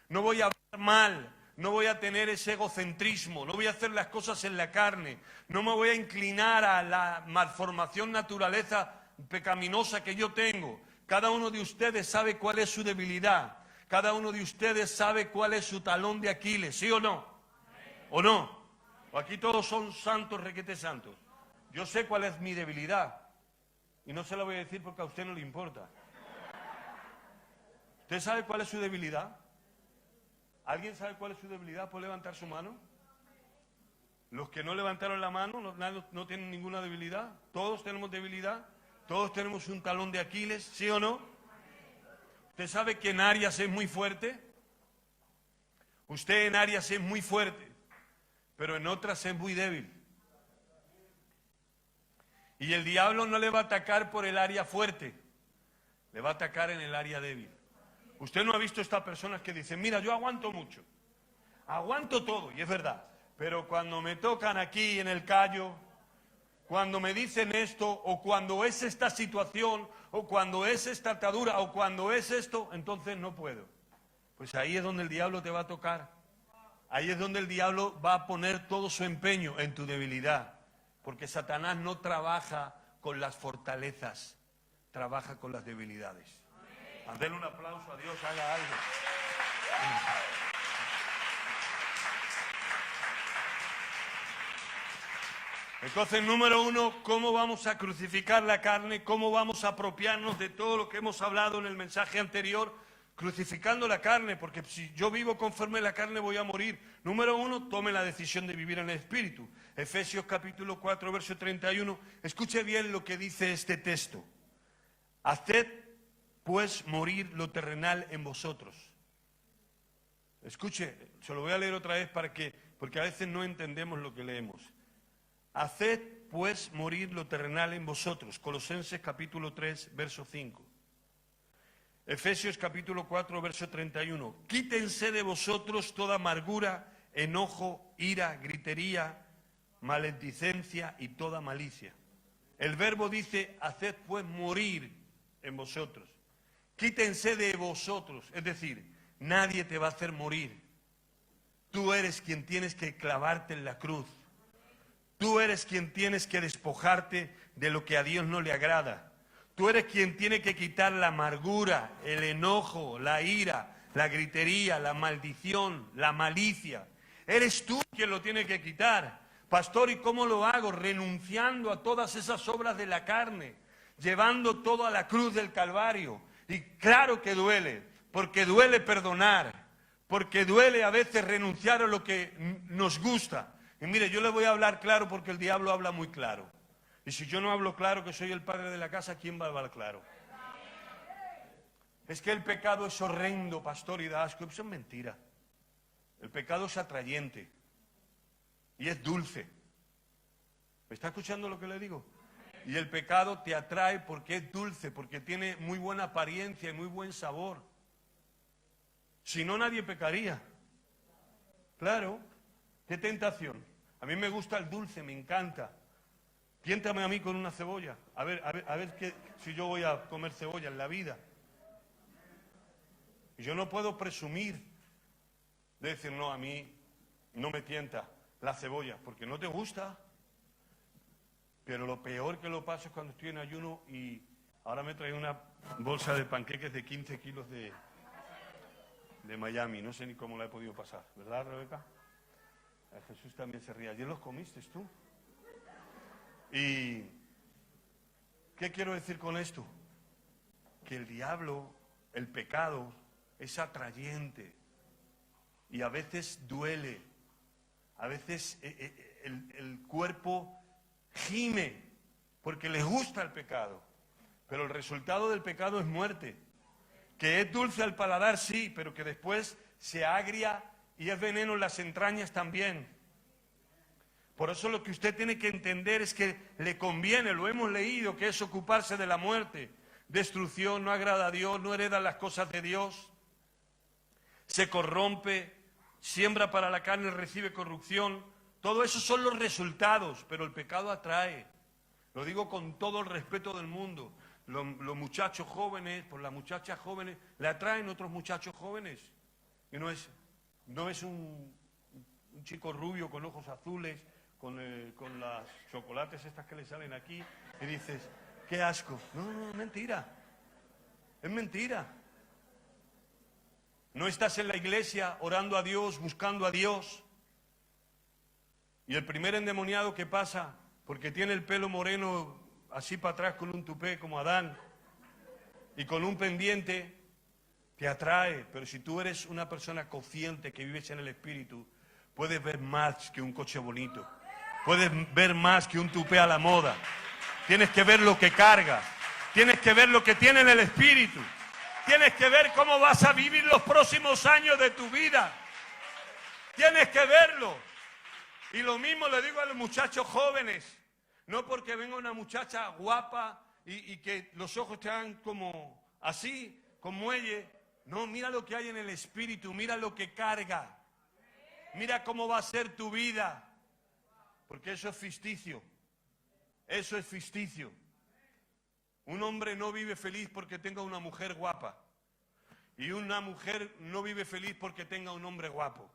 No voy a hablar mal. No voy a tener ese egocentrismo. No voy a hacer las cosas en la carne. No me voy a inclinar a la malformación naturaleza pecaminosa que yo tengo. Cada uno de ustedes sabe cuál es su debilidad. Cada uno de ustedes sabe cuál es su talón de Aquiles, ¿sí o no? ¿O no? ¿O aquí todos son santos, requete santos? Yo sé cuál es mi debilidad. Y no se la voy a decir porque a usted no le importa. ¿Usted sabe cuál es su debilidad? ¿Alguien sabe cuál es su debilidad? ¿Puede levantar su mano? Los que no levantaron la mano no tienen ninguna debilidad. Todos tenemos debilidad. Todos tenemos un talón de Aquiles, ¿sí o no? ¿Usted sabe que en áreas es muy fuerte? Usted en áreas es muy fuerte, pero en otras es muy débil. Y el diablo no le va a atacar por el área fuerte, le va a atacar en el área débil. Usted no ha visto estas personas que dicen, mira, yo aguanto mucho, aguanto todo, y es verdad, pero cuando me tocan aquí en el callo, cuando me dicen esto, o cuando es esta situación, o cuando es esta atadura, o cuando es esto, entonces no puedo. Pues ahí es donde el diablo te va a tocar. Ahí es donde el diablo va a poner todo su empeño en tu debilidad. Porque Satanás no trabaja con las fortalezas, trabaja con las debilidades. Denle un aplauso a Dios, haga algo. Entonces, número uno, ¿cómo vamos a crucificar la carne? ¿Cómo vamos a apropiarnos de todo lo que hemos hablado en el mensaje anterior? Crucificando la carne, porque si yo vivo conforme a la carne voy a morir. Número uno, tome la decisión de vivir en el Espíritu. Efesios capítulo 4, verso 31. Escuche bien lo que dice este texto. Haced pues morir lo terrenal en vosotros. Escuche, se lo voy a leer otra vez porque a veces no entendemos lo que leemos. Haced pues morir lo terrenal en vosotros. Colosenses capítulo 3, verso 5. Efesios capítulo 4, verso 31. Quítense de vosotros toda amargura, enojo, ira, gritería, maledicencia y toda malicia. El verbo dice, haced pues morir en vosotros. Quítense de vosotros, es decir, nadie te va a hacer morir. Tú eres quien tienes que clavarte en la cruz. Tú eres quien tienes que despojarte de lo que a Dios no le agrada. Tú eres quien tiene que quitar la amargura, el enojo, la ira, la gritería, la maldición, la malicia. Eres tú quien lo tiene que quitar. Pastor, ¿y cómo lo hago? Renunciando a todas esas obras de la carne, llevando todo a la cruz del Calvario. Y claro que duele, porque duele perdonar, porque duele a veces renunciar a lo que nos gusta. Y mire, yo le voy a hablar claro porque el diablo habla muy claro. Y si yo no hablo claro, que soy el padre de la casa, ¿quién va a hablar claro? Es que el pecado es horrendo, pastor, y da asco. Eso es mentira. El pecado es atrayente y es dulce. ¿Me está escuchando lo que le digo? Y el pecado te atrae porque es dulce, porque tiene muy buena apariencia y muy buen sabor. Si no, nadie pecaría. Claro. ¿Qué tentación? A mí me gusta el dulce, me encanta. Tiéntame a mí con una cebolla. A ver si yo voy a comer cebolla en la vida. Y yo no puedo presumir de decir, no, a mí no me tienta la cebolla, porque no te gusta. Pero lo peor que lo paso es cuando estoy en ayuno y ahora me trae una bolsa de panqueques de 15 kilos de Miami. No sé ni cómo la he podido pasar, ¿verdad, Rebeca? Jesús también se ría. ¿Ayer los comiste tú? ¿Y qué quiero decir con esto? Que el diablo, el pecado, es atrayente y a veces duele. A veces el cuerpo gime porque le gusta el pecado. Pero el resultado del pecado es muerte. Que es dulce al paladar, sí, pero que después se agria y es veneno en las entrañas también. Por eso lo que usted tiene que entender es que le conviene, lo hemos leído, que es ocuparse de la muerte. Destrucción, no agrada a Dios, no hereda las cosas de Dios. Se corrompe, siembra para la carne, recibe corrupción. Todo eso son los resultados, pero el pecado atrae. Lo digo con todo el respeto del mundo. Los muchachos jóvenes, por las muchachas jóvenes, le atraen otros muchachos jóvenes. Y no es un chico rubio con ojos azules, con las chocolates estas que le salen aquí, y dices, qué asco. No, es mentira. Es mentira. No estás en la iglesia orando a Dios, buscando a Dios. Y el primer endemoniado que pasa, porque tiene el pelo moreno así para atrás con un tupé como Adán, y con un pendiente, te atrae. Pero si tú eres una persona consciente que vives en el Espíritu, puedes ver más que un coche bonito. Puedes ver más que un tupé a la moda. Tienes que ver lo que carga. Tienes que ver lo que tiene en el Espíritu. Tienes que ver cómo vas a vivir los próximos años de tu vida. Tienes que verlo. Y lo mismo le digo a los muchachos jóvenes. No porque venga una muchacha guapa y que los ojos te hagan como así, con muelle. No, mira lo que hay en el Espíritu. Mira lo que carga. Mira cómo va a ser tu vida. Porque eso es ficticio. Eso es ficticio. Un hombre no vive feliz porque tenga una mujer guapa. Y una mujer no vive feliz porque tenga un hombre guapo.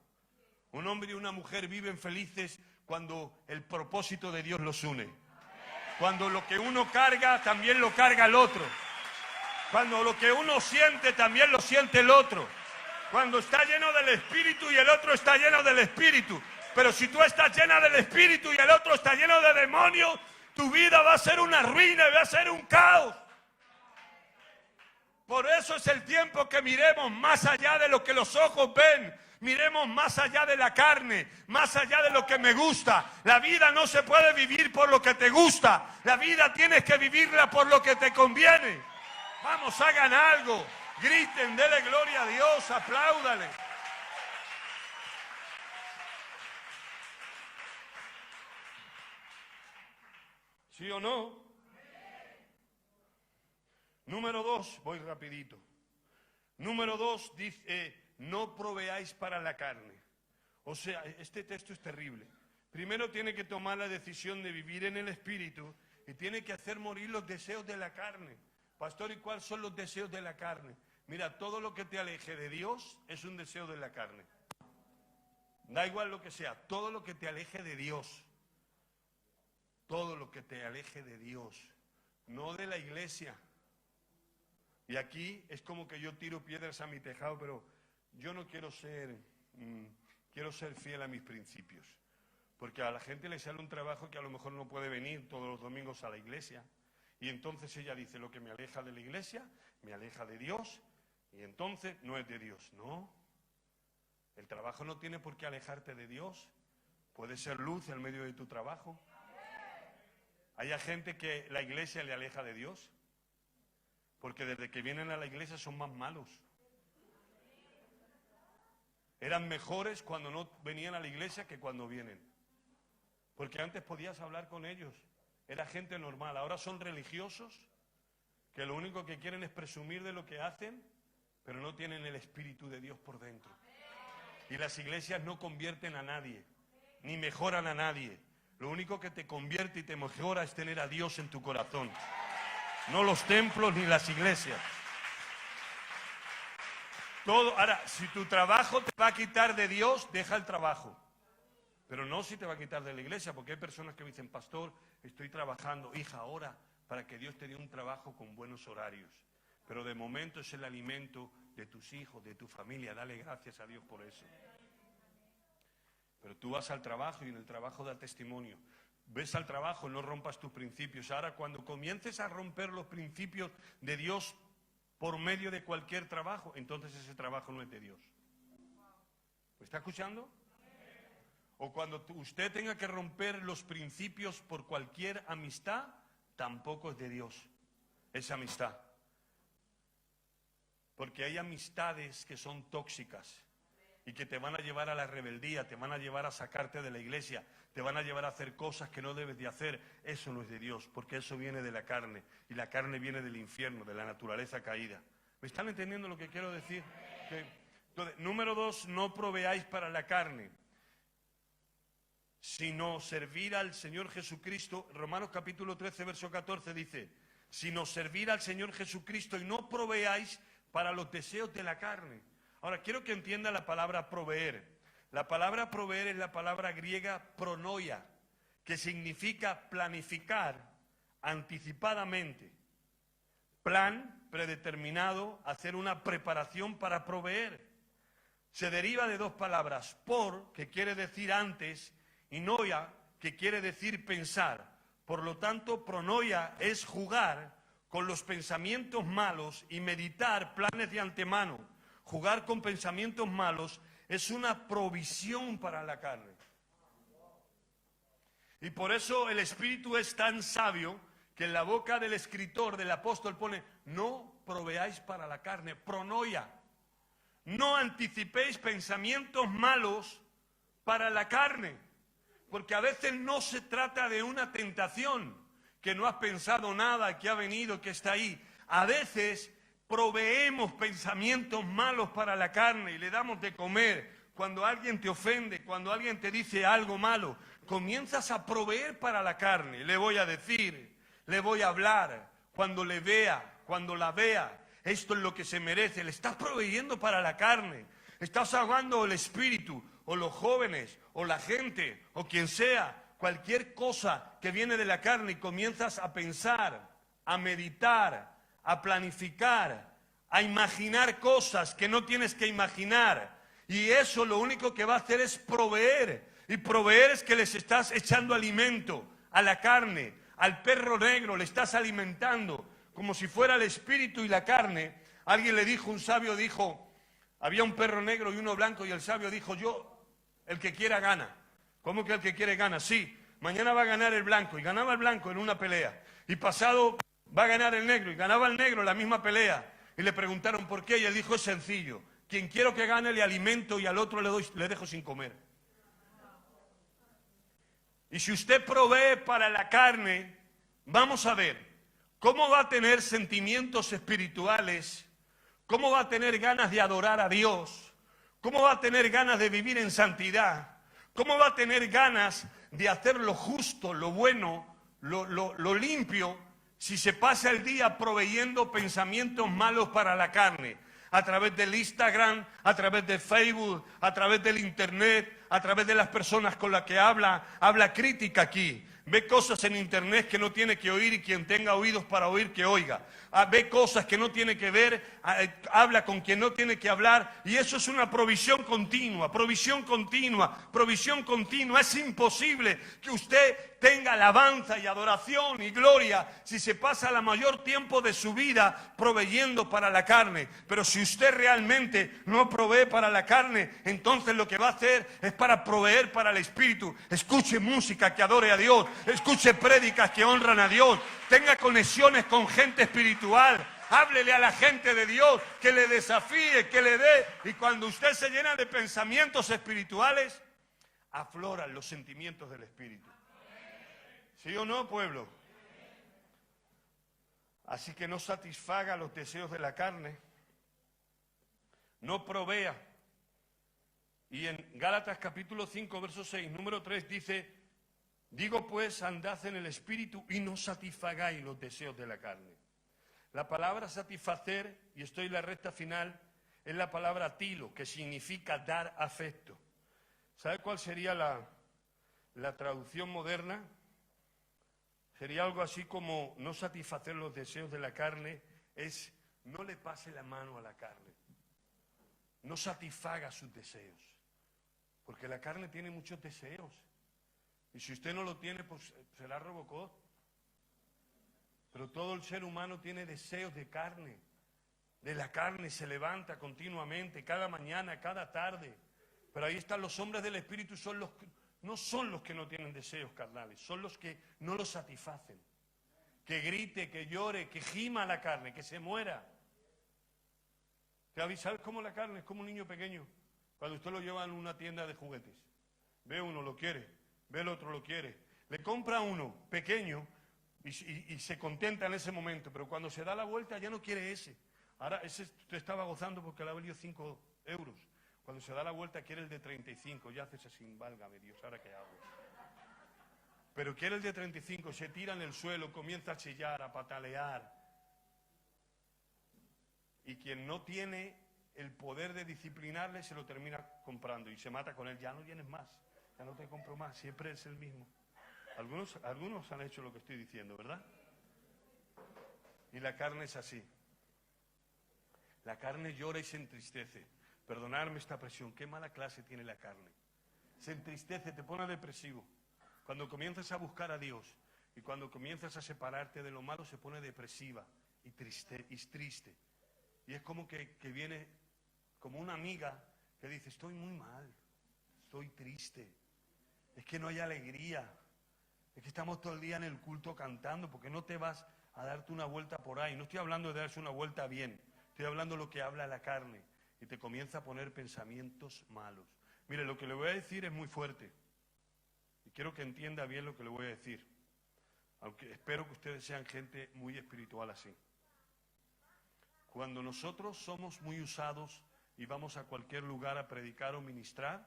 Un hombre y una mujer viven felices cuando el propósito de Dios los une. Cuando lo que uno carga, también lo carga el otro. Cuando lo que uno siente también lo siente el otro. Cuando está lleno del Espíritu y el otro está lleno del Espíritu. Pero si tú estás llena del Espíritu y el otro está lleno de demonios, tu vida va a ser una ruina y va a ser un caos. Por eso es el tiempo que miremos más allá de lo que los ojos ven. Miremos más allá de la carne, más allá de lo que me gusta. La vida no se puede vivir por lo que te gusta. La vida tienes que vivirla por lo que te conviene. Vamos, hagan algo. Griten, denle gloria a Dios, apláudale. ¿Sí o no? Número 2, voy rapidito. Número 2 dice, no proveáis para la carne. O sea, este texto es terrible. Primero tiene que tomar la decisión de vivir en el Espíritu y tiene que hacer morir los deseos de la carne. Pastor, ¿y cuáles son los deseos de la carne? Mira, todo lo que te aleje de Dios es un deseo de la carne. Da igual lo que sea, todo lo que te aleje de Dios. Todo lo que te aleje de Dios, no de la iglesia. Y aquí es como que yo tiro piedras a mi tejado, pero yo no quiero ser, quiero ser fiel a mis principios. Porque a la gente le sale un trabajo que a lo mejor no puede venir todos los domingos a la iglesia. Y entonces ella dice, lo que me aleja de la iglesia, me aleja de Dios, y entonces no es de Dios. No, el trabajo no tiene por qué alejarte de Dios. Puede ser luz en medio de tu trabajo. Hay gente que la iglesia le aleja de Dios, porque desde que vienen a la iglesia son más malos. Eran mejores cuando no venían a la iglesia que cuando vienen. Porque antes podías hablar con ellos. Era gente normal. Ahora son religiosos que lo único que quieren es presumir de lo que hacen, pero no tienen el Espíritu de Dios por dentro. Y las iglesias no convierten a nadie, ni mejoran a nadie. Lo único que te convierte y te mejora es tener a Dios en tu corazón. No los templos ni las iglesias. Todo. Ahora, si tu trabajo te va a quitar de Dios, deja el trabajo. Pero no si te va a quitar de la iglesia, porque hay personas que me dicen, pastor, estoy trabajando. Hija, ora para que Dios te dé un trabajo con buenos horarios. Pero de momento es el alimento de tus hijos, de tu familia. Dale gracias a Dios por eso. Pero tú vas al trabajo y en el trabajo da testimonio. Ves al trabajo, no rompas tus principios. Ahora, cuando comiences a romper los principios de Dios por medio de cualquier trabajo, entonces ese trabajo no es de Dios. ¿Me está escuchando? O cuando usted tenga que romper los principios por cualquier amistad, tampoco es de Dios esa amistad. Porque hay amistades que son tóxicas y que te van a llevar a la rebeldía, te van a llevar a sacarte de la iglesia, te van a llevar a hacer cosas que no debes de hacer. Eso no es de Dios, porque eso viene de la carne, y la carne viene del infierno, de la naturaleza caída. ¿Me están entendiendo lo que quiero decir? Entonces, número 2, no proveáis para la carne, sino servir al Señor Jesucristo. Romanos capítulo 13, verso 14 dice, sino servir al Señor Jesucristo y no proveáis para los deseos de la carne. Ahora, quiero que entienda la palabra proveer. La palabra proveer es la palabra griega pronoia, que significa planificar anticipadamente. Plan, predeterminado, hacer una preparación para proveer. Se deriva de dos palabras, por, que quiere decir antes, y noia, que quiere decir pensar. Por lo tanto, pronoia es jugar con los pensamientos malos y meditar planes de antemano. Jugar con pensamientos malos es una provisión para la carne. Y por eso el Espíritu es tan sabio que en la boca del escritor, del apóstol, pone, no proveáis para la carne, pronoia. No anticipéis pensamientos malos para la carne. Porque a veces no se trata de una tentación, que no has pensado nada, que ha venido, que está ahí. A veces proveemos pensamientos malos para la carne y le damos de comer. Cuando alguien te ofende, cuando alguien te dice algo malo, comienzas a proveer para la carne. Le voy a decir, le voy a hablar, cuando le vea, cuando la vea, esto es lo que se merece. Le estás proveyendo para la carne. Estás ahogando el espíritu, o los jóvenes, o la gente, o quien sea, cualquier cosa que viene de la carne, y comienzas a pensar, a meditar, a planificar, a imaginar cosas que no tienes que imaginar. Y eso lo único que va a hacer es proveer. Y proveer es que les estás echando alimento a la carne, al perro negro, le estás alimentando como si fuera el espíritu y la carne. Alguien le dijo, un sabio dijo, había un perro negro y uno blanco, y el sabio dijo, el que quiera gana. ¿Cómo que el que quiere gana? Sí, mañana va a ganar el blanco, y ganaba el blanco en una pelea. Y pasado va a ganar el negro, y ganaba el negro en la misma pelea. Y le preguntaron por qué, y él dijo, es sencillo, quien quiero que gane le alimento y al otro le dejo sin comer. Y si usted provee para la carne, vamos a ver cómo va a tener sentimientos espirituales, cómo va a tener ganas de adorar a Dios, cómo va a tener ganas de vivir en santidad, cómo va a tener ganas de hacer lo justo, lo bueno, lo limpio, si se pasa el día proveyendo pensamientos malos para la carne, a través del Instagram, a través de Facebook, a través del Internet, a través de las personas con las que habla crítica aquí. Ve cosas en Internet que no tiene que oír, y quien tenga oídos para oír, que oiga. Ve cosas que no tiene que ver, habla con quien no tiene que hablar, y eso es una provisión continua, provisión continua, provisión continua. Es imposible que usted tenga alabanza y adoración y gloria si se pasa la mayor tiempo de su vida proveyendo para la carne. Pero si usted realmente no provee para la carne, entonces lo que va a hacer es para proveer para el espíritu. Escuche música que adore a Dios, escuche prédicas que honran a Dios, tenga conexiones con gente espiritual, háblele a la gente de Dios, que le desafíe, que le dé. Y cuando usted se llena de pensamientos espirituales, afloran los sentimientos del espíritu. ¿Sí o no, pueblo? Así que no satisfaga los deseos de la carne, no provea. Y en Gálatas capítulo 5, verso 6, número 3 dice, digo pues, andad en el espíritu y no satisfagáis los deseos de la carne. La palabra satisfacer, y estoy en la recta final, es la palabra tilo, que significa dar afecto. ¿Sabe cuál sería la traducción moderna? Sería algo así como no satisfacer los deseos de la carne, es no le pase la mano a la carne, no satisfaga sus deseos, porque la carne tiene muchos deseos, y si usted no lo tiene, pues se la Robocop. Pero todo el ser humano tiene deseos de carne, de la carne, se levanta continuamente, cada mañana, cada tarde. Pero ahí están los hombres del Espíritu, no son los que no tienen deseos carnales, son los que no los satisfacen. Que grite, que llore, que gima la carne, que se muera. ¿Sabes cómo la carne? Es como un niño pequeño. Cuando usted lo lleva en una tienda de juguetes, ve uno, lo quiere, ve el otro, lo quiere. Le compra uno pequeño y se contenta en ese momento, pero cuando se da la vuelta ya no quiere ese. Ahora ese usted estaba gozando porque le ha valido 5 euros. Cuando se da la vuelta quiere el de 35, ya haces así, válgame Dios, ¿ahora qué hago? Pero quiere el de 35, se tira en el suelo, comienza a chillar, a patalear. Y quien no tiene el poder de disciplinarle se lo termina comprando y se mata con él. Ya no tienes más, ya no te compro más, siempre es el mismo. Algunos han hecho lo que estoy diciendo, ¿verdad? Y la carne es así. La carne llora y se entristece. Perdonadme esta presión, qué mala clase tiene la carne. Se entristece, te pone depresivo. Cuando comienzas a buscar a Dios y cuando comienzas a separarte de lo malo, se pone depresiva y triste. Y es como que viene como una amiga que dice, estoy muy mal, estoy triste, es que no hay alegría, es que estamos todo el día en el culto cantando, porque no te vas a darte una vuelta por ahí. No estoy hablando de darse una vuelta bien, estoy hablando de lo que habla la carne. Y te comienza a poner pensamientos malos. Mire, lo que le voy a decir es muy fuerte. Y quiero que entienda bien lo que le voy a decir. Aunque espero que ustedes sean gente muy espiritual así. Cuando nosotros somos muy usados y vamos a cualquier lugar a predicar o ministrar,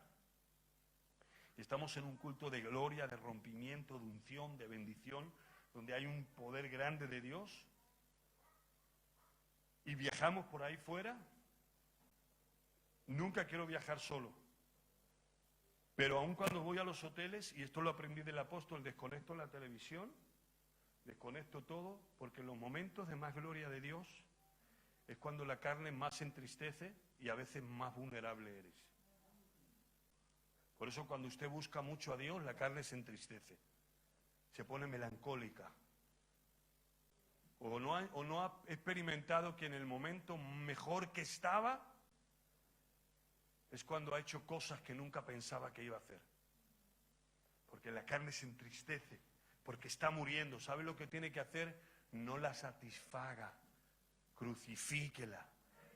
y estamos en un culto de gloria, de rompimiento, de unción, de bendición, donde hay un poder grande de Dios, y viajamos por ahí fuera, nunca quiero viajar solo, pero aun cuando voy a los hoteles, y esto lo aprendí del apóstol, desconecto la televisión, con esto todo, porque en los momentos de más gloria de Dios es cuando la carne más se entristece y a veces más vulnerable eres. Por eso cuando usted busca mucho a Dios, la carne se entristece, se pone melancólica. O no ha experimentado que en el momento mejor que estaba es cuando ha hecho cosas que nunca pensaba que iba a hacer. Porque la carne se entristece, porque está muriendo. ¿Sabe lo que tiene que hacer? No la satisfaga, crucifíquela.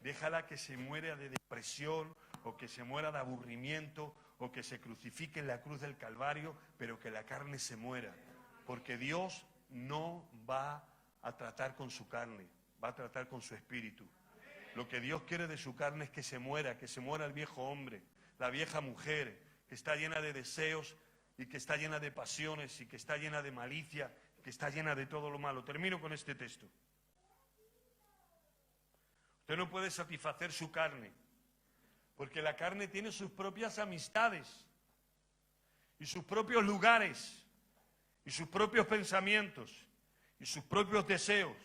Déjala que se muera de depresión o que se muera de aburrimiento o que se crucifique en la cruz del Calvario, pero que la carne se muera. Porque Dios no va a tratar con su carne, va a tratar con su espíritu. Lo que Dios quiere de su carne es que se muera el viejo hombre, la vieja mujer, que está llena de deseos y que está llena de pasiones y que está llena de malicia, que está llena de todo lo malo. Termino con este texto. Usted no puede satisfacer su carne, porque la carne tiene sus propias amistades y sus propios lugares y sus propios pensamientos y sus propios deseos.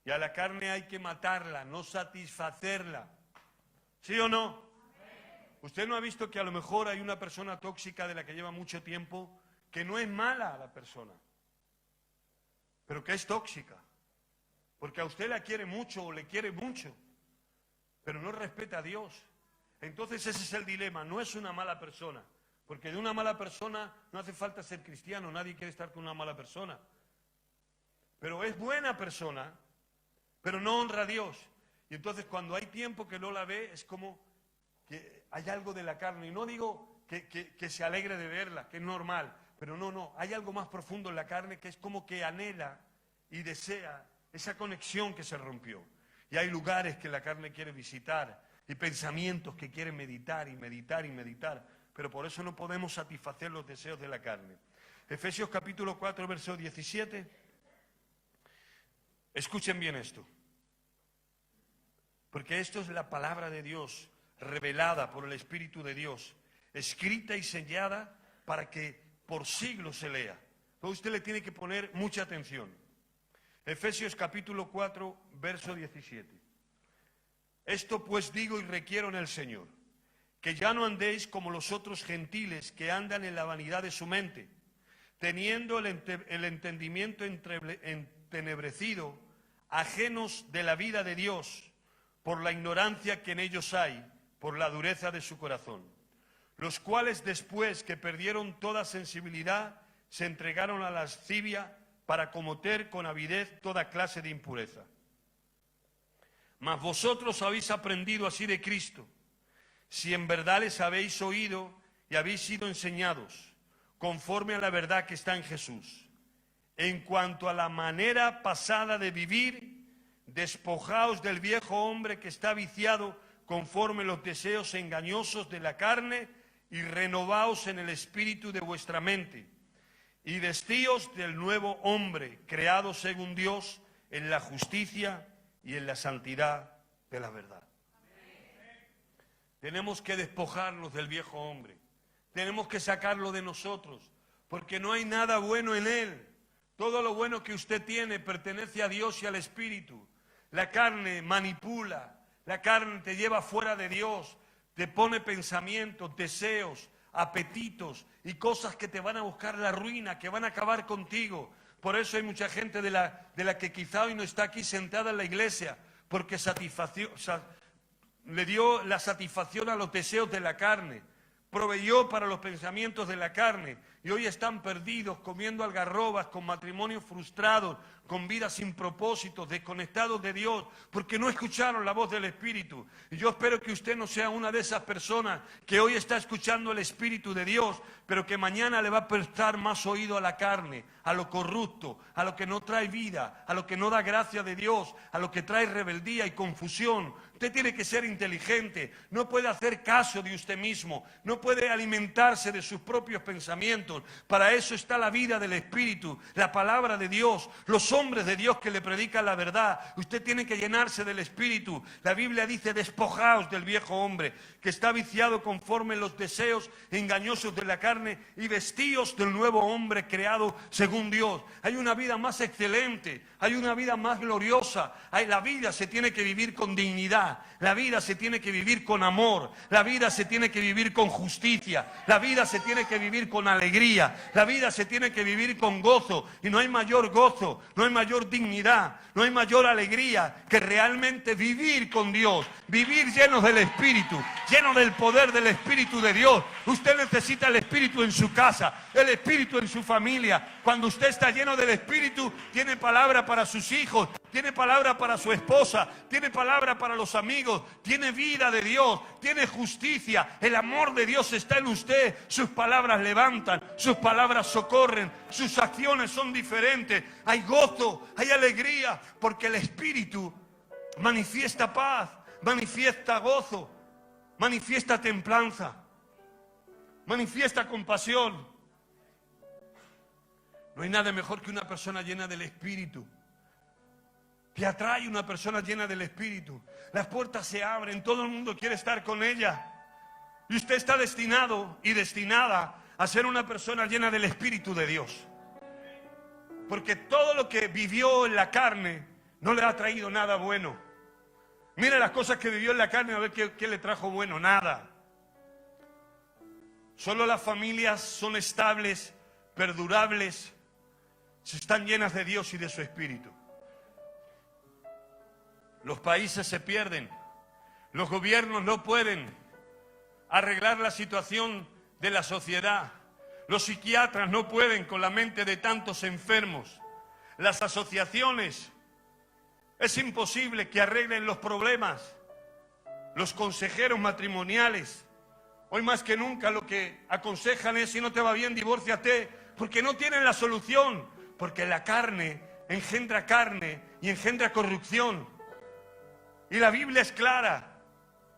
Y a la carne hay que matarla, no satisfacerla. ¿Sí o no? Usted no ha visto que a lo mejor hay una persona tóxica de la que lleva mucho tiempo, que no es mala la persona, pero que es tóxica, porque a usted la quiere mucho o le quiere mucho, pero no respeta a Dios. Entonces ese es el dilema, no es una mala persona, porque de una mala persona no hace falta ser cristiano, nadie quiere estar con una mala persona. Pero es buena persona, pero no honra a Dios. Y entonces cuando hay tiempo que no la ve, es como que hay algo de la carne. Y no digo que se alegre de verla, que es normal, pero no, hay algo más profundo en la carne que es como que anhela y desea esa conexión que se rompió. Y hay lugares que la carne quiere visitar y pensamientos que quiere meditar y meditar y meditar, pero por eso no podemos satisfacer los deseos de la carne. Efesios capítulo 4, verso 17. Escuchen bien esto, porque esto es la palabra de Dios revelada por el Espíritu de Dios, escrita y sellada para que por siglos se lea. Entonces usted le tiene que poner mucha atención. Efesios capítulo 4, verso 17. Esto pues digo y requiero en el Señor, que ya no andéis como los otros gentiles que andan en la vanidad de su mente, teniendo el entendimiento entenebrecido, ajenos de la vida de Dios, por la ignorancia que en ellos hay, por la dureza de su corazón, los cuales después que perdieron toda sensibilidad, se entregaron a la lascivia para cometer con avidez toda clase de impureza. Mas vosotros habéis aprendido así de Cristo, si en verdad les habéis oído y habéis sido enseñados, conforme a la verdad que está en Jesús. En cuanto a la manera pasada de vivir, despojaos del viejo hombre que está viciado conforme los deseos engañosos de la carne y renovaos en el espíritu de vuestra mente. Y vestíos del nuevo hombre, creado según Dios, en la justicia y en la santidad de la verdad. Tenemos que despojarnos del viejo hombre. Tenemos que sacarlo de nosotros, porque no hay nada bueno en él. Todo lo bueno que usted tiene pertenece a Dios y al Espíritu. La carne manipula, la carne te lleva fuera de Dios, te pone pensamientos, deseos, apetitos y cosas que te van a buscar la ruina, que van a acabar contigo. Por eso hay mucha gente de la que quizá hoy no está aquí sentada en la iglesia, porque le dio la satisfacción a los deseos de la carne, proveyó para los pensamientos de la carne, y hoy están perdidos, comiendo algarrobas, con matrimonios frustrados, con vidas sin propósito, desconectados de Dios, porque no escucharon la voz del Espíritu. Y yo espero que usted no sea una de esas personas que hoy está escuchando el Espíritu de Dios, pero que mañana le va a prestar más oído a la carne, a lo corrupto, a lo que no trae vida, a lo que no da gracia de Dios, a lo que trae rebeldía y confusión. Usted tiene que ser inteligente, no puede hacer caso de usted mismo, no puede alimentarse de sus propios pensamientos, demonios. Para eso está la vida del Espíritu, la palabra de Dios, los hombres de Dios que le predican la verdad. Usted tiene que llenarse del Espíritu. La Biblia dice: despojaos del viejo hombre que está viciado conforme los deseos engañosos de la carne, y vestíos del nuevo hombre creado según Dios. Hay una vida más excelente, hay una vida más gloriosa. La vida se tiene que vivir con dignidad, la vida se tiene que vivir con amor, la vida se tiene que vivir con justicia, la vida se tiene que vivir con alegría, la vida se tiene que vivir con gozo. Y no hay mayor gozo, no hay mayor dignidad, no hay mayor alegría que realmente vivir con Dios, vivir llenos del Espíritu, llenos del poder del Espíritu de Dios. Usted necesita el Espíritu en su casa, el Espíritu en su familia. Cuando usted está lleno del Espíritu, tiene palabra para sus hijos, tiene palabra para su esposa, tiene palabra para los amigos, tiene vida de Dios, tiene justicia. El amor de Dios está en usted. Sus palabras levantan, sus palabras socorren, sus acciones son diferentes. Hay gozo, hay alegría, porque el Espíritu manifiesta paz, manifiesta gozo, manifiesta templanza, manifiesta compasión. No hay nada mejor que una persona llena del Espíritu. Te atrae una persona llena del Espíritu. Las puertas se abren, todo el mundo quiere estar con ella. Y usted está destinado y destinada a ser una persona llena del Espíritu de Dios. Porque todo lo que vivió en la carne no le ha traído nada bueno. Mire las cosas que vivió en la carne, a ver qué le trajo bueno. Nada. Solo las familias son estables, perdurables, si están llenas de Dios y de su Espíritu. Los países se pierden. Los gobiernos no pueden arreglar la situación de la sociedad. Los psiquiatras no pueden con la mente de tantos enfermos. Las asociaciones, es imposible que arreglen los problemas. Los consejeros matrimoniales, hoy más que nunca lo que aconsejan es: si no te va bien, divórciate, porque no tienen la solución. Porque la carne engendra carne y engendra corrupción. Y la Biblia es clara: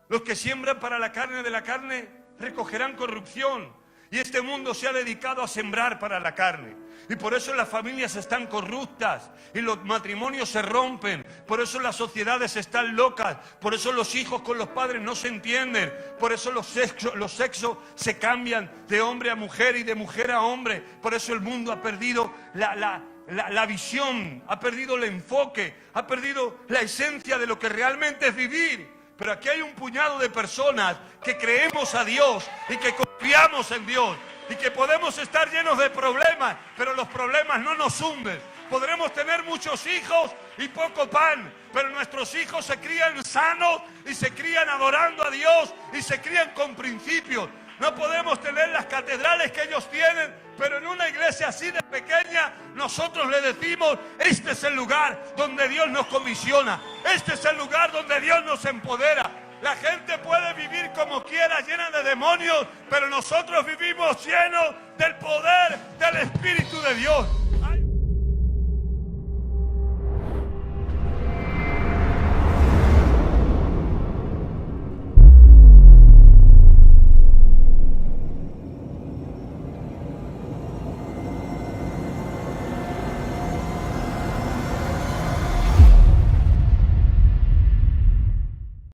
los que siembran para la carne, de la carne recogerán corrupción. Y este mundo se ha dedicado a sembrar para la carne. Y por eso las familias están corruptas y los matrimonios se rompen. Por eso las sociedades están locas. Por eso los hijos con los padres no se entienden. Por eso los sexos se cambian de hombre a mujer y de mujer a hombre. Por eso el mundo ha perdido la visión, ha perdido el enfoque, ha perdido la esencia de lo que realmente es vivir. Pero aquí hay un puñado de personas que creemos a Dios y que confiamos en Dios y que podemos estar llenos de problemas, pero los problemas no nos hunden. Podremos tener muchos hijos y poco pan, pero nuestros hijos se crían sanos y se crían adorando a Dios y se crían con principios. No podemos tener las catedrales que ellos tienen, pero en una iglesia así de pequeña nosotros le decimos: este es el lugar donde Dios nos comisiona, este es el lugar donde Dios nos empodera. La gente puede vivir como quiera, llena de demonios, pero nosotros vivimos llenos del poder del Espíritu de Dios.